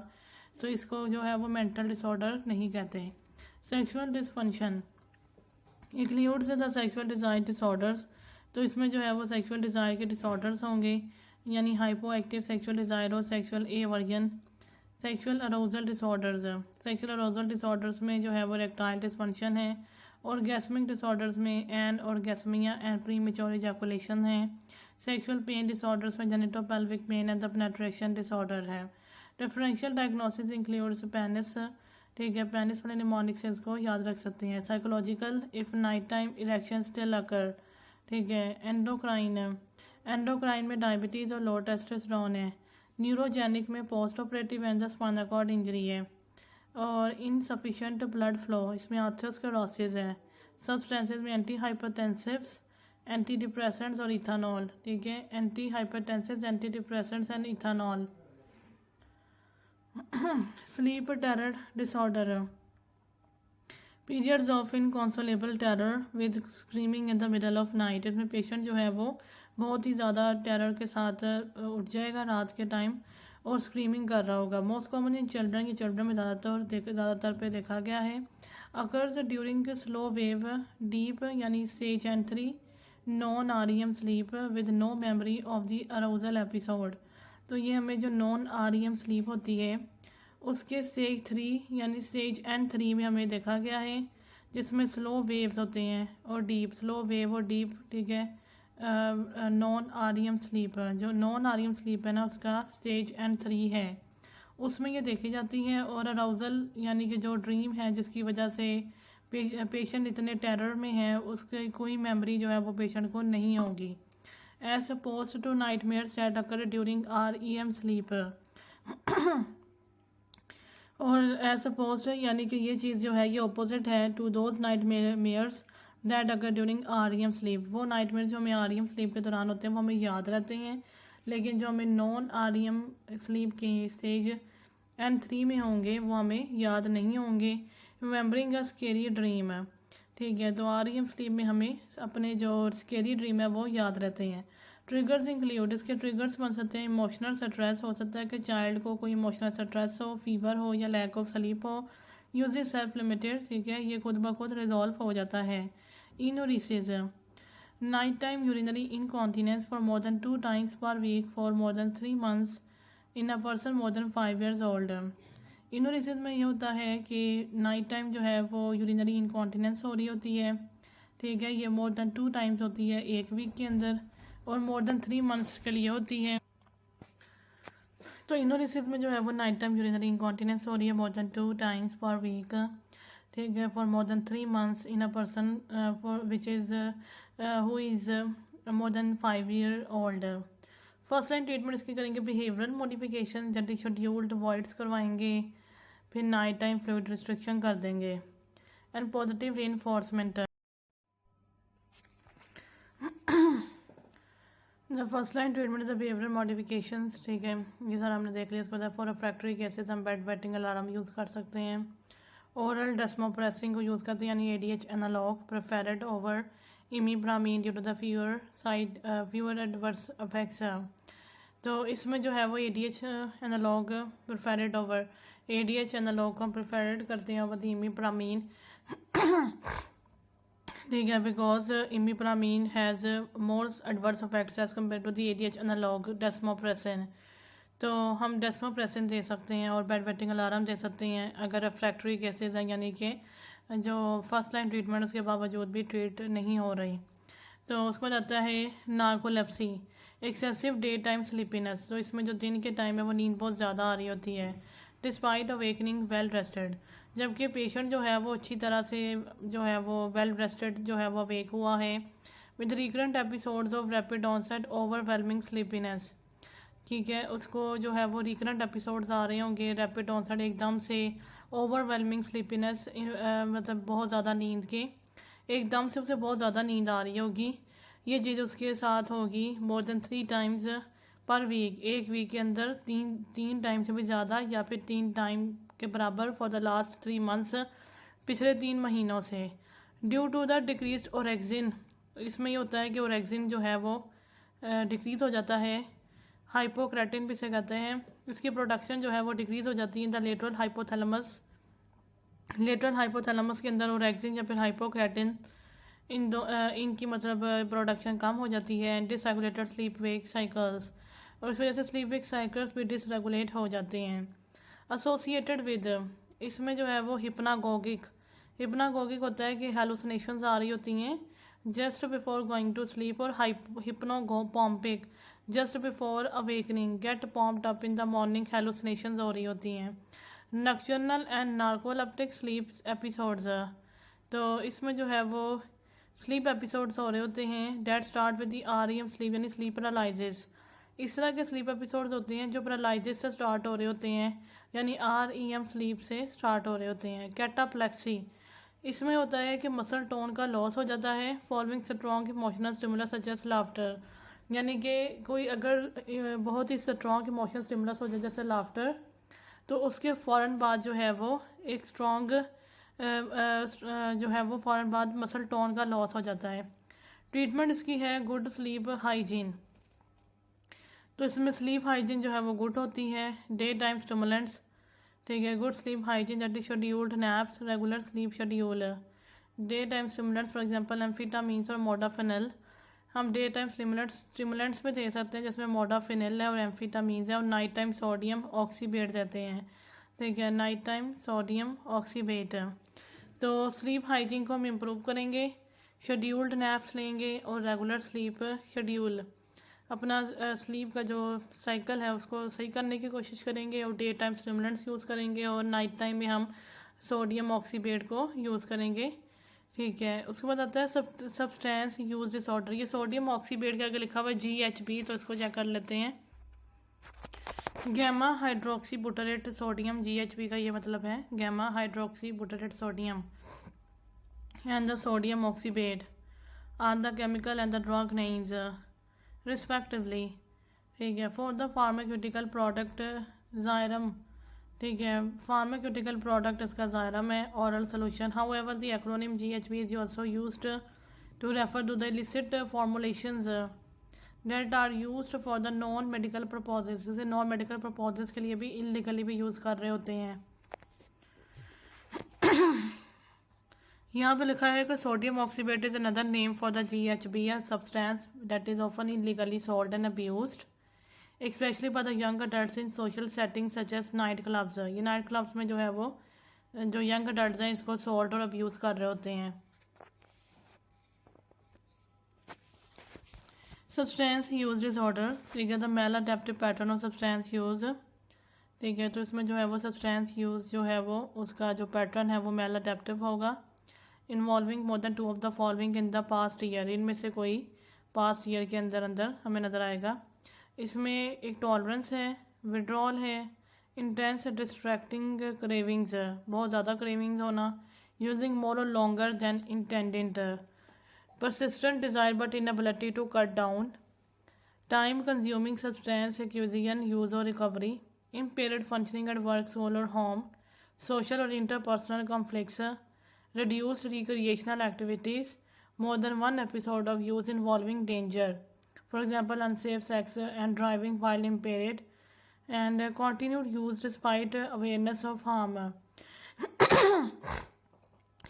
तो इसको जो है वो मेंटल डिसऑर्डर नहीं कहते। Sexual dysfunction includes the sexual desire disorders, तो इसमें जो है वो सेक्सुअल डिज़ायर के डिसऑर्डर्स होंगे, यानी हाइपो एक्टिव सेक्सुअल डिज़ायर और sexual aversion. Sexual arousal disorders, sexual arousal disorders में जो है वो इरेक्टाइल डिसफंक्शन है। ऑर्गेस्मिक डिसऑर्डर्स में anorgasmia and premature ejaculation है। सेक्सुअल पेन डिसऑर्डर्स में genitopelvic pain and the penetration disorder है। डिफरेंशियल डायग्नोसिस इंक्लूड्स पेनिस, ठीक है, पेनिस वाले निमोनिक सेल्स को याद रख सकते हैं। Psychological, if night time erection still occur, ठीक है। एंडोक्राइन, एंडोक्राइन में डायबिटीज़ और लो टेस्टोस्टेरोन है। न्यूरोजेनिक में postoperative and spinal cord injury है। और इनसफिशेंट ब्लड फ्लो, इसमें आर्थरोस्क्लेरोसिस है। सब्सटेंसेस में एंटी हाइपरटेंसिव्स, एंटी डिप्रेसेंट्स और इथानॉल, ठीक है, antihypertensives, anti depressants and ethanol. Sleep terror disorder, periods of inconsolable terror with screaming in the middle of night. इसमें patient जो है वो बहुत ही ज़्यादा टेरर के साथ उठ जाएगा रात के टाइम और स्क्रीमिंग कर रहा होगा। मोस्ट कॉमन इन चिल्ड्रन, ये चिल्ड्रन में ज़्यादातर पे देखा गया है। Occurs during slow wave deep यानी stage N 3 non REM sleep with no memory of the arousal episode. तो ये हमें जो नॉन REM स्लीप होती है उसके स्टेज 3 यानी स्टेज N3 में हमें देखा गया है, जिसमें स्लो वेव्स होते हैं और डीप, स्लो वेव और डीप, ठीक है। नॉन REM स्लीप, जो नॉन REM स्लीप है ना उसका स्टेज N3 है, उसमें ये देखी जाती है। और अराउजल यानी कि जो ड्रीम है जिसकी वजह से पेशेंट इतने टेरर में है, उसकी कोई मेमोरी जो है वो पेशेंट को नहीं होगी। As opposed to nightmares that occur during REM sleep. और एज अपोज यानी कि ये चीज़ जो है ये अपोजिट है to those nightmares that occur during REM sleep. वो नाइटमेयर्स जो हमें REM स्लीप के दौरान होते हैं वो हमें याद रहते हैं, लेकिन जो हमें नॉन REM स्लीप के स्टेज N3 में होंगे वो हमें याद नहीं होंगे। रिमेंबरिंग अ स्केरी ड्रीम, ठीक है। तो REM स्लीप में हमें अपने जो स्केरी ड्रीम है वो याद रहते हैं। ट्रिगर्स इंक्लूड, इसके ट्रिगर्स बन सकते हैं इमोशनल स्ट्रेस, हो सकता है कि चाइल्ड को कोई इमोशनल स्ट्रेस हो, फीवर हो या लैक ऑफ स्लीप हो। यूज इज सेल्फ लिमिटेड, ठीक है, ये खुद ब खुद रिजॉल्व हो जाता है। Enuresis, night time urinary incontinence for more than 2 times per week for more than 3 months in a person more than 5 years old. Enuresis में ये होता है कि नाइट टाइम जो है वो यूरिनरी इनकॉन्टिनेंस हो रही होती है, ठीक है, ये मोर देन 2 times होती है एक वीक के अंदर और मोर देन 3 months के लिए होती है। तो इनोरिसिस में जो है वो नाइट टाइम यूरिनरी इनकॉन्टिनेंस हो रही है more than 2 times per week, ठीक है, for more than 3 months in a person for which is who is more than 5 year old. First line treatment इसकी करेंगे behavioural modification, genetic scheduled voids करवाएंगे, फिर night time fluid restriction कर देंगे and positive reinforcement. First line treatment is behavioural modifications, ठीक है, ये सारा हमने देख लिया। इसके बाद फॉर रेफ्रैक्टरी केसेस हम बेड वेटिंग अलार्म यूज़ कर सकते हैं। ओरल डेस्मोप्रेसिंग को यूज़ करते हैं, यानी ADH analogue preferred over imipramine due to the fewer adverse effects. तो इसमें जो है वो ADH analogue preferred over, ADH analogue को प्रेफर्ड करते हैं ओवर इमीप्रामीन, ठीक है, because imipramine has more adverse effects as compare to the ADH analogue desmopressin. तो हम डेस्मोप्रेसिन दे सकते हैं और बेड वेटिंग अलार्म दे सकते हैं अगर रेफ्रैक्टरी केसेस हैं, यानी कि जो फर्स्ट लाइन ट्रीटमेंट उसके बावजूद भी ट्रीट नहीं हो रही। तो उसके बाद आता है narcolepsy, excessive day time sleepiness. तो इसमें जो दिन के टाइम है वो नींद बहुत ज़्यादा आ रही होती है, डिस्पाइट अवेकनिंग वेल रेस्टेड, जबकि पेशेंट जो है वो अच्छी तरह से जो है वो वेल रेस्टेड जो है वो अवेक हुआ है, with recurrent episodes of rapid onset overwhelming sleepiness, ठीक है, उसको जो है वो रिकरेंट एपिसोड्स आ रहे होंगे रैपिड ऑनसेट एकदम से, ओवरवेलमिंग स्लीपीनेस मतलब बहुत ज़्यादा नींद के, एकदम से उसे बहुत ज़्यादा नींद आ रही होगी। ये चीज़ उसके साथ होगी more than 3 times per week, एक वीक के अंदर तीन टाइम से भी ज़्यादा या फिर 3 टाइम के बराबर फॉर द लास्ट 3 months, पिछले 3 महीनों से। Due to the decrease orexin, इसमें ये होता है कि ओरेक्सिन जो है वो डिक्रीज़ हो जाता है, हाइपोक्रेटिन भी से कहते हैं, इसकी प्रोडक्शन जो है वो डिक्रीज़ हो जाती है the lateral hypothalamus, lateral hypothalamus के अंदर ओरेक्सिन या फिर हाइपोक्रेटिन इनकी मतलब प्रोडक्शन कम हो जाती है। डिसरेगुलेटेड स्लीप वेक साइकिल्स, और इस वजह से स्लीप वेक साइकिल्स भी डिसरेगुलेट हो जाते हैं। एसोसिएटेड विद, इसमें जो है वो हिप्नागोगिक होता है कि हेलुसिनेशंस आ रही होती हैं just before going to sleep, और hypnopompic just before awakening, get pumped up in the morning, hallucinations हो रही होती हैं। Nocturnal and narcoleptic sleep episodes, तो इसमें जो है वो स्लीप एपिसोड्स हो रहे होते हैं that start with the REM sleep यानी स्लीप पैरालिसिस, इस तरह के स्लीप एपिसोड्स होते हैं जो पैरालिसिस से स्टार्ट हो रहे होते हैं, यानी REM स्लीप से स्टार्ट हो रहे होते हैं। कैटाप्लेक्सी, इसमें होता है कि मसल टोन का लॉस हो जाता है following strong emotional stimulus such as laughter, यानी कि कोई अगर बहुत ही स्ट्रॉन्ग इमोशनल स्टिमुलस हो जाए जैसे लाफ्टर, तो उसके फ़ौरन बाद जो है वो एक स्ट्रॉन्ग जो है वो फ़ौरन बाद मसल टोन का लॉस हो जाता है। ट्रीटमेंट इसकी है गुड स्लीप हाइजीन, तो इसमें स्लीप हाइजीन जो है वो गुड होती है। डे टाइम स्टिमुलेंट्स, ठीक है, good sleep hygiene that is scheduled naps, regular sleep schedule. Day time stimulants for example amphetamines और मोडाफिनल, हम डे टाइम स्टिमुलेंट्स में दे सकते हैं जिसमें मोडाफिनल है और एम्फीटामीन्स है, और नाइट टाइम सोडियम ऑक्सीबेट देते हैं, ठीक है, नाइट टाइम सोडियम ऑक्सीबेट। तो स्लीप हाइजीन को हम इम्प्रूव करेंगे, शेड्यूल्ड नैप्स लेंगे और रेगुलर स्लीप शेड्यूल, अपना स्लीप का जो साइकिल है उसको सही करने की कोशिश करेंगे, और डे टाइम स्टिमुलेंट्स यूज़ करेंगे और नाइट टाइम में हम सोडियम ऑक्सीबेट को यूज़ करेंगे, ठीक है। उसके बाद आता है सब्सटेंस यूज डिसऑर्डर। ये सोडियम ऑक्सीबेट के आगे लिखा हुआ है GHB, तो इसको चेक कर लेते हैं। Gamma hydroxy butyrate sodium, GHB का ये मतलब है gamma hydroxy butyrate sodium, and the sodium oxybate are the chemical and the drug names respectively, ठीक है। For the pharmaceutical product Xyrem, ठीक है, फार्माक्यूटिकल प्रोडक्ट इसका ज़ायरम है, oral solution. However the acronym GHB is also used to refer to the illicit formulations that are used for the non medical purposes, जैसे non medical purposes के लिए भी illegally भी use कर रहे होते हैं। यहाँ पे लिखा है कि sodium oxybate is another name for the GHB, a substance that is often illegally sold and abused, especially by the young adults in social settings such as night clubs। ये नाइट क्लब्स में जो है वो जो young adult हैं इसको salt और abuse कर रहे होते हैं। सब्सटेंस यूज डिसऑर्डर, ठीक है, the maladaptive pattern of substance use, ठीक है, तो इसमें जो है वो सब्सटेंस यूज जो है वो उसका जो पैटर्न है वो मेल अडेप्टिव होगा। Involving more than 2 of the following in the past year, इनमें से कोई पास्ट ईयर के अंदर अंदर हमें नज़र आएगा। इसमें एक टॉलरेंस है, विड्रॉल है, इंटेंस डिस्ट्रैक्टिंग क्रेविंग्स, बहुत ज़्यादा क्रेविंग्स होना, यूजिंग मोर और longer than intended, persistent desire but inability to cut down, time consuming substance acquisition, use or recovery, impaired functioning at work, school or home, social or interpersonal conflicts, reduced recreational activities, more than one episode of use involving danger, for example unsafe sex and driving while impaired, and continued use despite awareness of harm।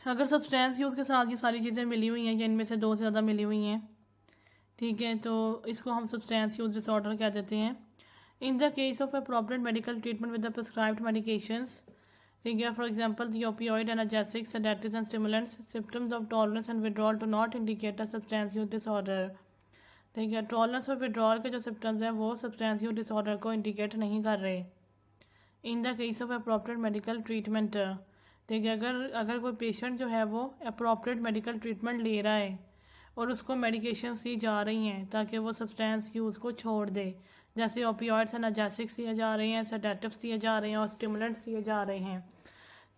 अगर substance use के साथ ये सारी चीज़ें मिली हुई हैं या इनमें से 2 से ज़्यादा मिली हुई हैं, ठीक है, तो इसको हम सब्सटेंस यूज़ डिसऑर्डर कह देते हैं। In the case of appropriate medical treatment with the prescribed medications, ठीक है, for example the opioid analgesics, sedatives and stimulants, symptoms of tolerance and withdrawal do not indicate a substance use disorder, ठीक है, tolerance और withdrawal के जो symptoms हैं वो substance use disorder को इंडिकेट नहीं कर रहे। In the case of appropriate medical treatment, ठीक है, अगर कोई पेशेंट जो है वो अप्रोप्रिएट मेडिकल ट्रीटमेंट ले रहा है और उसको मेडिकेशन दी जा रही हैं ताकि वो सब्सटेंस यूज़ को छोड़ दे, जैसे ओपियोइड्स एनाल्जेसिक्स दिए जा रहे हैं, सेडेटिव्स दिए जा रहे हैं और स्टिमुलेंट्स दिए जा रहे हैं,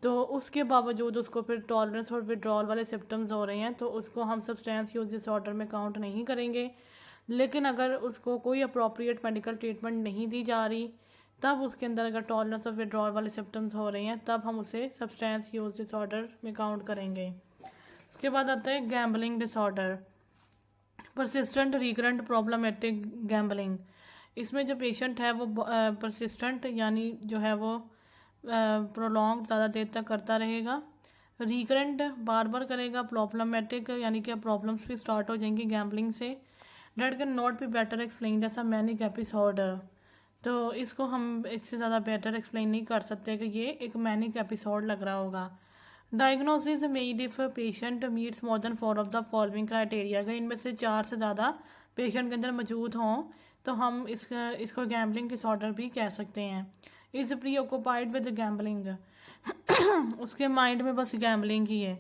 तो उसके बावजूद उसको फिर टॉलरेंस और विड्रॉल वाले सिम्टम्स हो रहे हैं, तो उसको हम सब्सटेंस यूज डिसऑर्डर में काउंट नहीं करेंगे। लेकिन अगर उसको कोई अप्रोप्रिएट मेडिकल ट्रीटमेंट नहीं दी जा रही, तब उसके अंदर अगर टॉलरेंस और विड्रॉल वाले सिम्टम्स हो रहे हैं, तब हम उसे सब्सटेंस यूज डिसऑर्डर में काउंट करेंगे। उसके बाद आता है gambling disorder, persistent recurrent problematic gambling. इसमें जो पेशेंट है वो परसिस्टेंट यानी जो है वो प्रोलॉन्ग ज़्यादा देर तक करता रहेगा, रिकरेंट बार बार करेगा, प्रॉब्लमेटिक यानी कि प्रॉब्लम्स भी स्टार्ट हो जाएंगी गैम्बलिंग से। Date can not be better explain जैसा मैनिक एपिसोड, तो इसको हम इससे ज़्यादा बेटर एक्सप्लेन नहीं कर सकते कि ये एक मैनिक एपिसोड लग रहा होगा। Diagnosis made if patient meets more than 4 of the following criteria, अगर इनमें से 4 से ज़्यादा पेशेंट के अंदर मौजूद हों तो हम इसको गैम्बलिंग डिसऑर्डर भी कह सकते हैं। Is preoccupied with gambling, उसके माइंड में बस गैम्बलिंग ही है।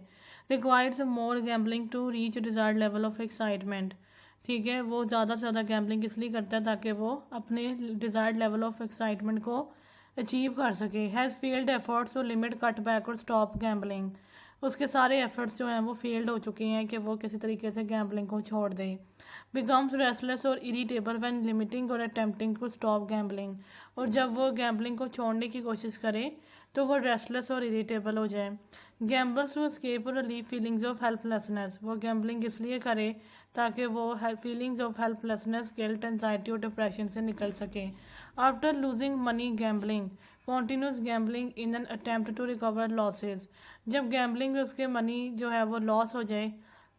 Requires more gambling to reach desired level of excitement, ठीक है, वो ज़्यादा से ज़्यादा गैम्बलिंग इसलिए करता है ताकि वो अपने डिज़ायर्ड लेवल ऑफ एक्साइटमेंट को अचीव कर सके। Has failed efforts to limit cut back और स्टॉप गैम्बलिंग, उसके सारे एफर्ट्स जो हैं वो फेल्ड हो चुके हैं कि वो किसी तरीके से गैम्बलिंग को छोड़ दे। बिकम्स रेस्टलेस और इरिटेबल व्हेन लिमिटिंग और अटेम्प्टिंग टू स्टॉप गैम्बलिंग, और जब वो गैम्बलिंग को छोड़ने की कोशिश करे तो वो रेस्टलेस और इरिटेबल हो जाए। गैम्बल्स टू एस्केप और रिलीव फीलिंग्स ऑफ हेल्पलेसनेस, वो गैम्बलिंग इसलिए करे ताकि वो feelings of helplessness, guilt, anxiety और डिप्रेशन से निकल सके। After losing money gambling continues gambling in an attempt to recover losses, जब गैम्बलिंग में उसके मनी जो है वो लॉस हो जाए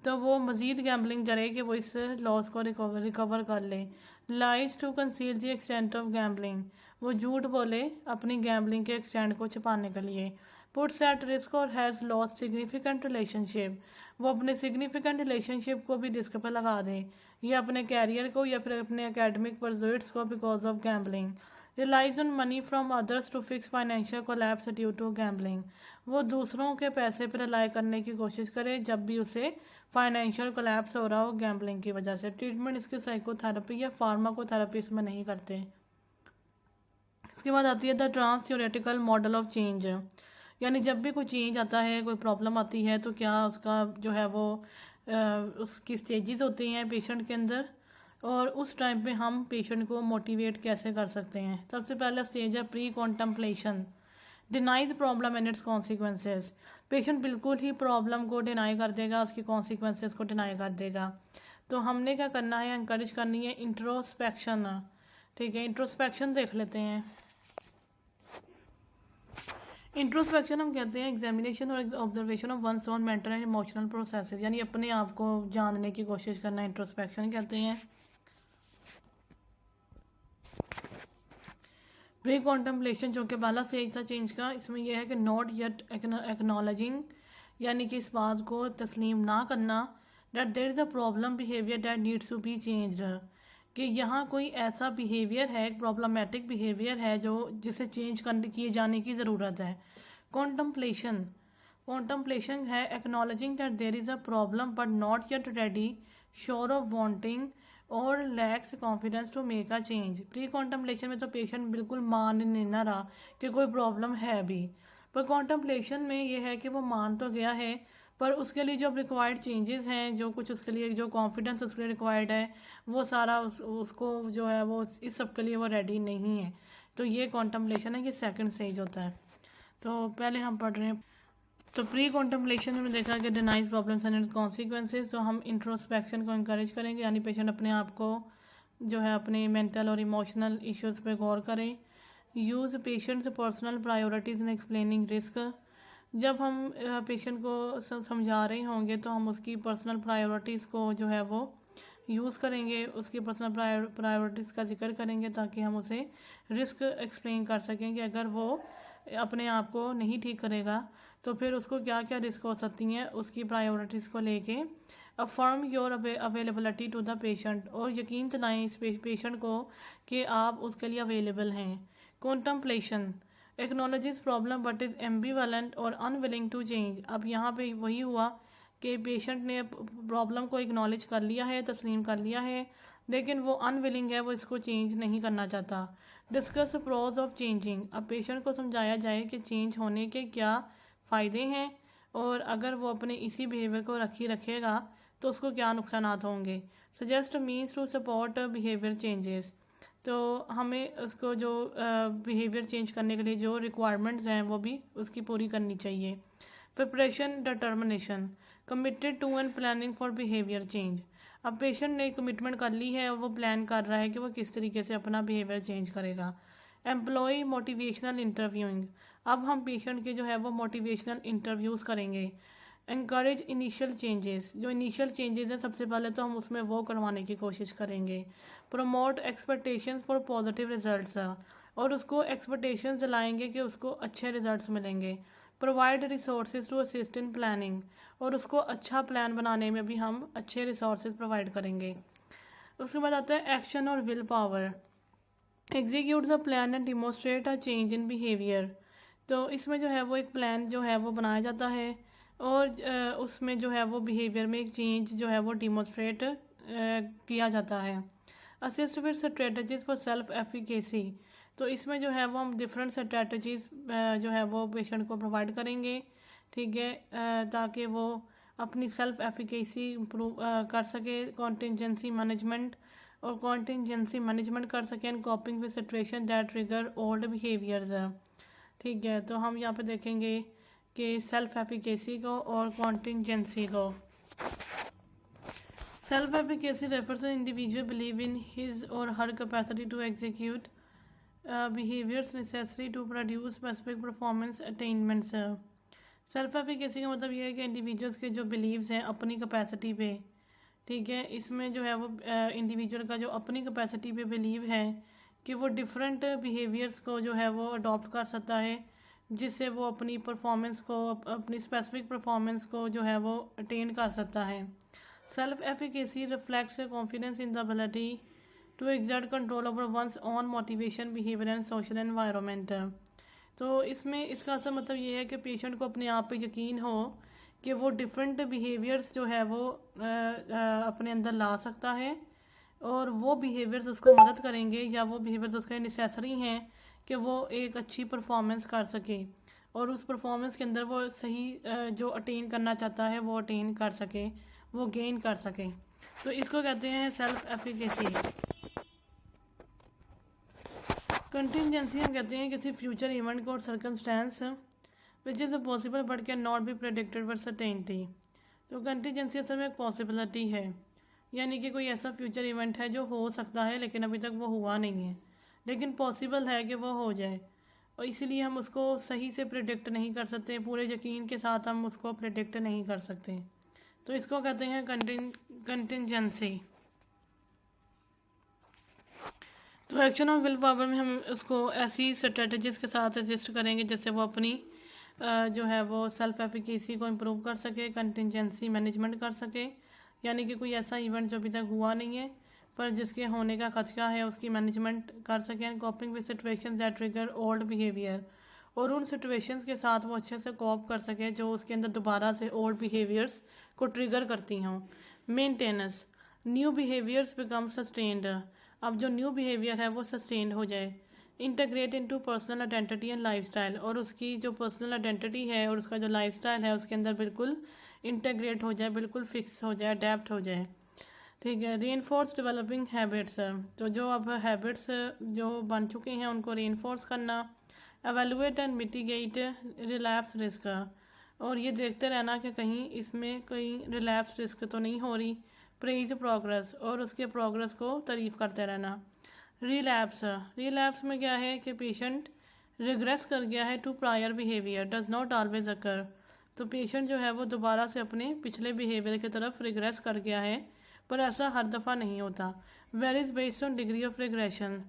तो वो मज़ीद गैम्बलिंग करे कि वो इस लॉस को रिकवर कर ले। Lies to conceal the extent of gambling, वो झूठ बोले अपनी गैम्बलिंग के एक्सटेंट को छुपाने के लिए। पुट्स एट रिस्क और हैज़ लॉस्ट सिग्निफिकेंट रिलेशनशिप, वो अपने सिग्निफिकेंट रिलेशनशिप को भी रिस्क पर लगा दे, या अपने कैरियर को या फिर अपने एकेडमिक परसुइट्स को because of gambling. Relies on money from others to fix financial collapse due to gambling, वो दूसरों के पैसे पर रिलाई करने की कोशिश करे जब भी उसे फाइनेंशियल कोलैप्स हो रहा हो गैम्बलिंग की वजह से। ट्रीटमेंट इसकी साइकोथेरेपी या फार्माकोथेरेपी इसमें नहीं करते। इसके बाद आती है the transtheoretical model of change, यानी जब भी कोई चेंज आता है, कोई प्रॉब्लम आती है तो क्या उसका जो है वो उसकी स्टेजेस होती हैं पेशेंट के अंदर, और उस टाइम पे हम पेशेंट को मोटिवेट कैसे कर सकते हैं। सबसे पहला स्टेज है pre contemplation, deny the problem and it's consequences, patient बिल्कुल ही प्रॉब्लम को डिनाई कर देगा, उसकी कॉन्सिक्वेंसेज को डिनाई कर देगा। तो हमने क्या करना है, इंकरेज करनी है इंट्रोस्पेक्शन। ठीक है, इंट्रोस्पेक्शन देख लेते हैं। इंट्रोस्पेक्शन हम कहते हैं एग्जामिनेशन और observation of one's own mental and emotional processes, यानी अपने आप को जानने की कोशिश करना इंट्रोस्पेक्शन कहते हैं। प्री कॉन्टम्पलेशन जो कि पहला स्टेज था चेंज का, इसमें यह है कि नॉट येट एक्नॉलेजिंग, यानी कि इस बात को तस्लीम ना करना that there is a problem behaviour that needs to be changed, कि यहाँ कोई ऐसा बिहेवियर है, प्रॉब्लमेटिक बिहेवियर है जो जिसे चेंज करने किए जाने की ज़रूरत है। कॉन्टम्पलेशन, कॉन्टम्पलेशन है acknowledging that there is a problem but not yet ready, sure of wanting or lacks confidence to make a change. Precontemplation में तो पेशेंट बिल्कुल मान नहीं ना रहा कि कोई प्रॉब्लम है भी, पर कॉन्टम्पलेशन में ये है कि वो मान तो गया है पर उसके लिए जो रिक्वायर्ड चेंजेस हैं, जो कुछ उसके लिए जो कॉन्फिडेंस उसके लिए रिक्वायर्ड है, वो सारा उसको जो है वो इस सब के लिए वो रेडी नहीं है। तो ये कॉन्टम्पलेशन है, ये सेकंड स्टेज होता है। तो पहले हम पढ़ रहे हैं। तो प्री कॉन्टम्पलेशन में देखा कि denies problems and it's consequences, तो हम इंट्रोस्पेक्शन को इंकरेज करेंगे, यानी पेशेंट अपने आप को जो है अपने मेंटल और इमोशनल इश्यूज पे गौर करें। यूज़ पेशेंट्स पर्सनल प्रायोरिटीज़ इन एक्सप्लेनिंग रिस्क, जब हम पेशेंट को समझा रहे होंगे तो हम उसकी पर्सनल प्रायोरिटीज़ को जो है वो यूज़ करेंगे, उसकी पर्सनल प्रायोरिटीज़ का जिक्र करेंगे ताकि हम उसे रिस्क एक्सप्लेन कर सकें कि अगर वो अपने आप को नहीं ठीक करेगा तो फिर उसको क्या क्या रिस्क हो सकती हैं उसकी प्रायोरिटीज़ को लेके। Affirm your availability to the patient, और यकीन दिलाएं इस पेशेंट को कि आप उसके लिए अवेलेबल हैं। Contemplation acknowledges problem but is ambivalent और अनविलिंग टू चेंज, अब यहाँ पे वही हुआ कि पेशेंट ने प्रॉब्लम को एक्नॉलेज कर लिया है, तस्लीम कर लिया है, लेकिन वो अनविलिंग है, वो इसको चेंज नहीं करना चाहता। डिस्कस प्रोज ऑफ चेंजिंग, अब पेशेंट को समझाया जाए कि चेंज होने के क्या फ़ायदे हैं और अगर वो अपने इसी बिहेवियर को रखेगा तो उसको क्या नुकसान होंगे। Suggest means to support behaviour changes, तो हमें उसको जो बिहेवियर चेंज करने के लिए जो रिक्वायरमेंट्स हैं वो भी उसकी पूरी करनी चाहिए। Preparation determination, committed to and planning for behaviour change, अब पेशेंट ने कमिटमेंट कर ली है और वो प्लान कर रहा है कि वो किस तरीके से अपना बिहेवियर चेंज करेगा। एम्प्लॉय मोटिवेशनल इंटरव्यूइंग, अब हम पेशेंट के जो है वो मोटिवेशनल इंटरव्यूज़ करेंगे। encourage इनिशियल चेंजेस, जो इनिशियल चेंजेस हैं सबसे पहले तो हम उसमें वो करवाने की कोशिश करेंगे। Promote expectations for positive results, और उसको एक्सपेक्टेशंस दिलाएंगे कि उसको अच्छे रिजल्ट्स मिलेंगे। Provide resources to assist in planning, और उसको अच्छा प्लान बनाने में भी हम अच्छे रिसोर्सेज प्रोवाइड करेंगे। उसके बाद आता है एक्शन और will power, execute the plan and demonstrate a change in behaviour, तो इसमें जो है वो एक प्लान जो है वो बनाया जाता है और उसमें जो है वो बिहेवियर में एक चेंज जो है वो डिमोस्ट्रेट किया जाता है। Assist with strategies for self efficacy, तो इसमें जो है वो हम डिफरेंट स्ट्रेटजीज जो है वो पेशेंट को प्रोवाइड करेंगे, ठीक है, ताकि वो अपनी सेल्फ एफिकेसी इम्प्रूव कर सके, कॉन्टिजेंसी मैनेजमेंट और कॉन्टिजेंसी मैनेजमेंट कर सकें and कॉपिंग with situation that trigger old behaviours, ठीक है। तो हम यहाँ पे देखेंगे कि सेल्फ एफिकेसी को और कॉन्टिजेंसी को। Self efficacy refers to individual believe in his or her capacity to execute behaviours necessary to produce specific performance attainments. Self efficacy का मतलब ये है कि इंडिविजुअल्स के जो बिलीव्स हैं अपनी कैपेसिटी पे, ठीक है, इसमें जो है वो इंडिविजुअल का जो अपनी कैपेसिटी पे बिलीव है कि वो डिफरेंट बिहेवियर्स को जो है वो अडॉप्ट कर सकता है, जिससे वो अपनी परफॉर्मेंस को, अपनी स्पेसिफिक परफॉर्मेंस को जो है वो अटेन कर सकता है। Self efficacy reflects confidence in the ability to exert control over one's on motivation behaviour and social environment. तो इसमें इसका असल मतलब ये है कि पेशेंट को अपने आप पे यकीन हो कि वो डिफरेंट बिहेवियर्स जो है वो अपने अंदर ला सकता है, और वो बिहेवियर्स उसको मदद करेंगे या वो बिहेवियर्स उसके नेसेसरी हैं कि वो एक अच्छी परफॉर्मेंस कर सके, और उस परफॉर्मेंस के अंदर वो सही जो अटेन करना चाहता है वो अटेन कर सके, वो गेन कर सके। तो इसको कहते हैं सेल्फ एफिकेसी। कंटिजेंसी हम कहते हैं किसी फ्यूचर इवेंट को और circumstance which is possible but can not be predicted with certainty. तो कंटिजेंसी असल में एक पॉसिबिलिटी है, यानी कि कोई ऐसा फ्यूचर इवेंट है जो हो सकता है लेकिन अभी तक वो हुआ नहीं है, लेकिन पॉसिबल है कि वो हो जाए, और इसीलिए हम उसको सही से प्रेडिक्ट नहीं कर सकते, पूरे यकीन के साथ हम उसको प्रेडिक्ट नहीं कर सकते। तो इसको कहते हैं कंटिजेंसी। तो एक्शन ऑफ विल पावर में हम उसको ऐसी स्ट्रेटजीज के साथ असिस्ट करेंगे जिससे वो अपनी जो है वो सेल्फ एफिकेसी को इम्प्रूव कर सके, कंटिजेंसी मैनेजमेंट कर सके, यानी कि कोई ऐसा इवेंट जो अभी तक हुआ नहीं है पर जिसके होने का खदशा है उसकी मैनेजमेंट कर सकें। कॉपिंग with situations that trigger old behaviour, और उन सिचुएशंस के साथ वो अच्छे से कॉप कर सके जो उसके अंदर दोबारा से ओल्ड बिहेवियर्स को ट्रिगर करती हों। Maintenance, new behaviours become sustained, अब जो न्यू बिहेवियर है वो सस्टेन्ड हो जाए। Integrate into personal identity and lifestyle, और उसकी जो पर्सनल आइडेंटिटी है और उसका जो लाइफस्टाइल है उसके अंदर बिल्कुल इंटीग्रेट हो जाए, बिल्कुल फिक्स हो जाए, अडेप्ट हो जाए, ठीक है। रीइंफोर्स डेवलपिंग हैबिट्स, तो जो अब हैबिट्स जो बन चुके हैं उनको रीइंफोर्स करना। Evaluate and mitigate relapse risk, और ये देखते रहना कि कहीं इसमें कोई रिलैप्स रिस्क तो नहीं हो रही। प्रेज प्रोग्रेस, और उसके प्रोग्रेस को तारीफ़ करते रहना। रिलैप्स में क्या है कि पेशेंट रिग्रेस कर गया है to prior behaviour does not always occur, तो पेशेंट जो है वो दोबारा से अपने पिछले बिहेवियर की तरफ रिग्रेस कर गया है, पर ऐसा हर दफ़ा नहीं होता। Varies based on degree of regression,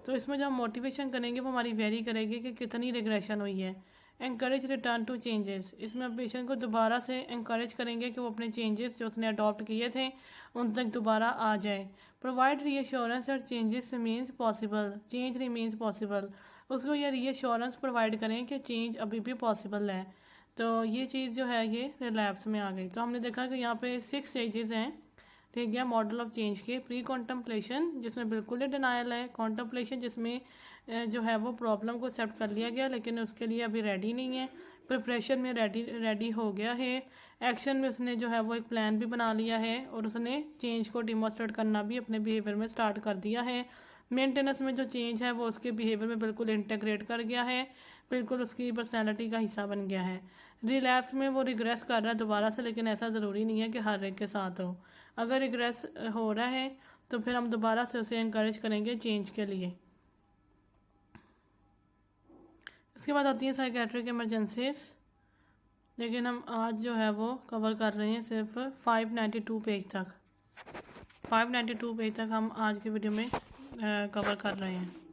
तो इसमें जो हम मोटिवेशन करेंगे वो हमारी वेरी करेगी कि कितनी रिग्रेशन हुई है। एनकरेज रिटर्न टू चेंजेस, इसमें हम पेशेंट को दोबारा से एनकरेज करेंगे कि वो अपने चेंजेस जो उसने अडॉप्ट किए थे उन तक दोबारा आ जाए। Provide reassurance that changes remains possible, change remains possible, उसको ये रीअश्योरेंस प्रोवाइड करें कि चेंज अभी भी पॉसिबल है। तो ये चीज़ जो है ये रिलैप्स में आ गई। तो हमने देखा कि यहाँ पे 6 स्टेजेस हैं, ठीक है, मॉडल ऑफ चेंज के। प्री कॉन्टम्पलेशन जिसमें बिल्कुल ही डिनायल है, कॉन्टम्पलेशन जिसमें जो है वो प्रॉब्लम को एक्सेप्ट कर लिया गया लेकिन उसके लिए अभी रेडी नहीं है। प्रिपरेशन में रेडी हो गया है। एक्शन में उसने जो है वो एक प्लान भी बना लिया है और उसने चेंज को डिमॉन्स्ट्रेट करना भी अपने बिहेवियर में स्टार्ट कर दिया है। मेंटेनेंस में जो चेंज है वो उसके बिहेवियर में बिल्कुल इंटीग्रेट कर गया है, बिल्कुल उसकी पर्सनैलिटी का हिस्सा बन गया है। रिलैप्स में वो रिग्रेस कर रहा है दोबारा से, लेकिन ऐसा ज़रूरी नहीं है कि हर एक के साथ हो। अगर रिग्रेस हो रहा है तो फिर हम दोबारा से उसे इंकरेज करेंगे चेंज के लिए। इसके बाद आती है साइकेट्रिक इमरजेंसीज, लेकिन हम आज जो है वो कवर कर रहे हैं सिर्फ 592 पेज तक। 592 पेज तक हम आज के वीडियो में कवर कर रहे हैं।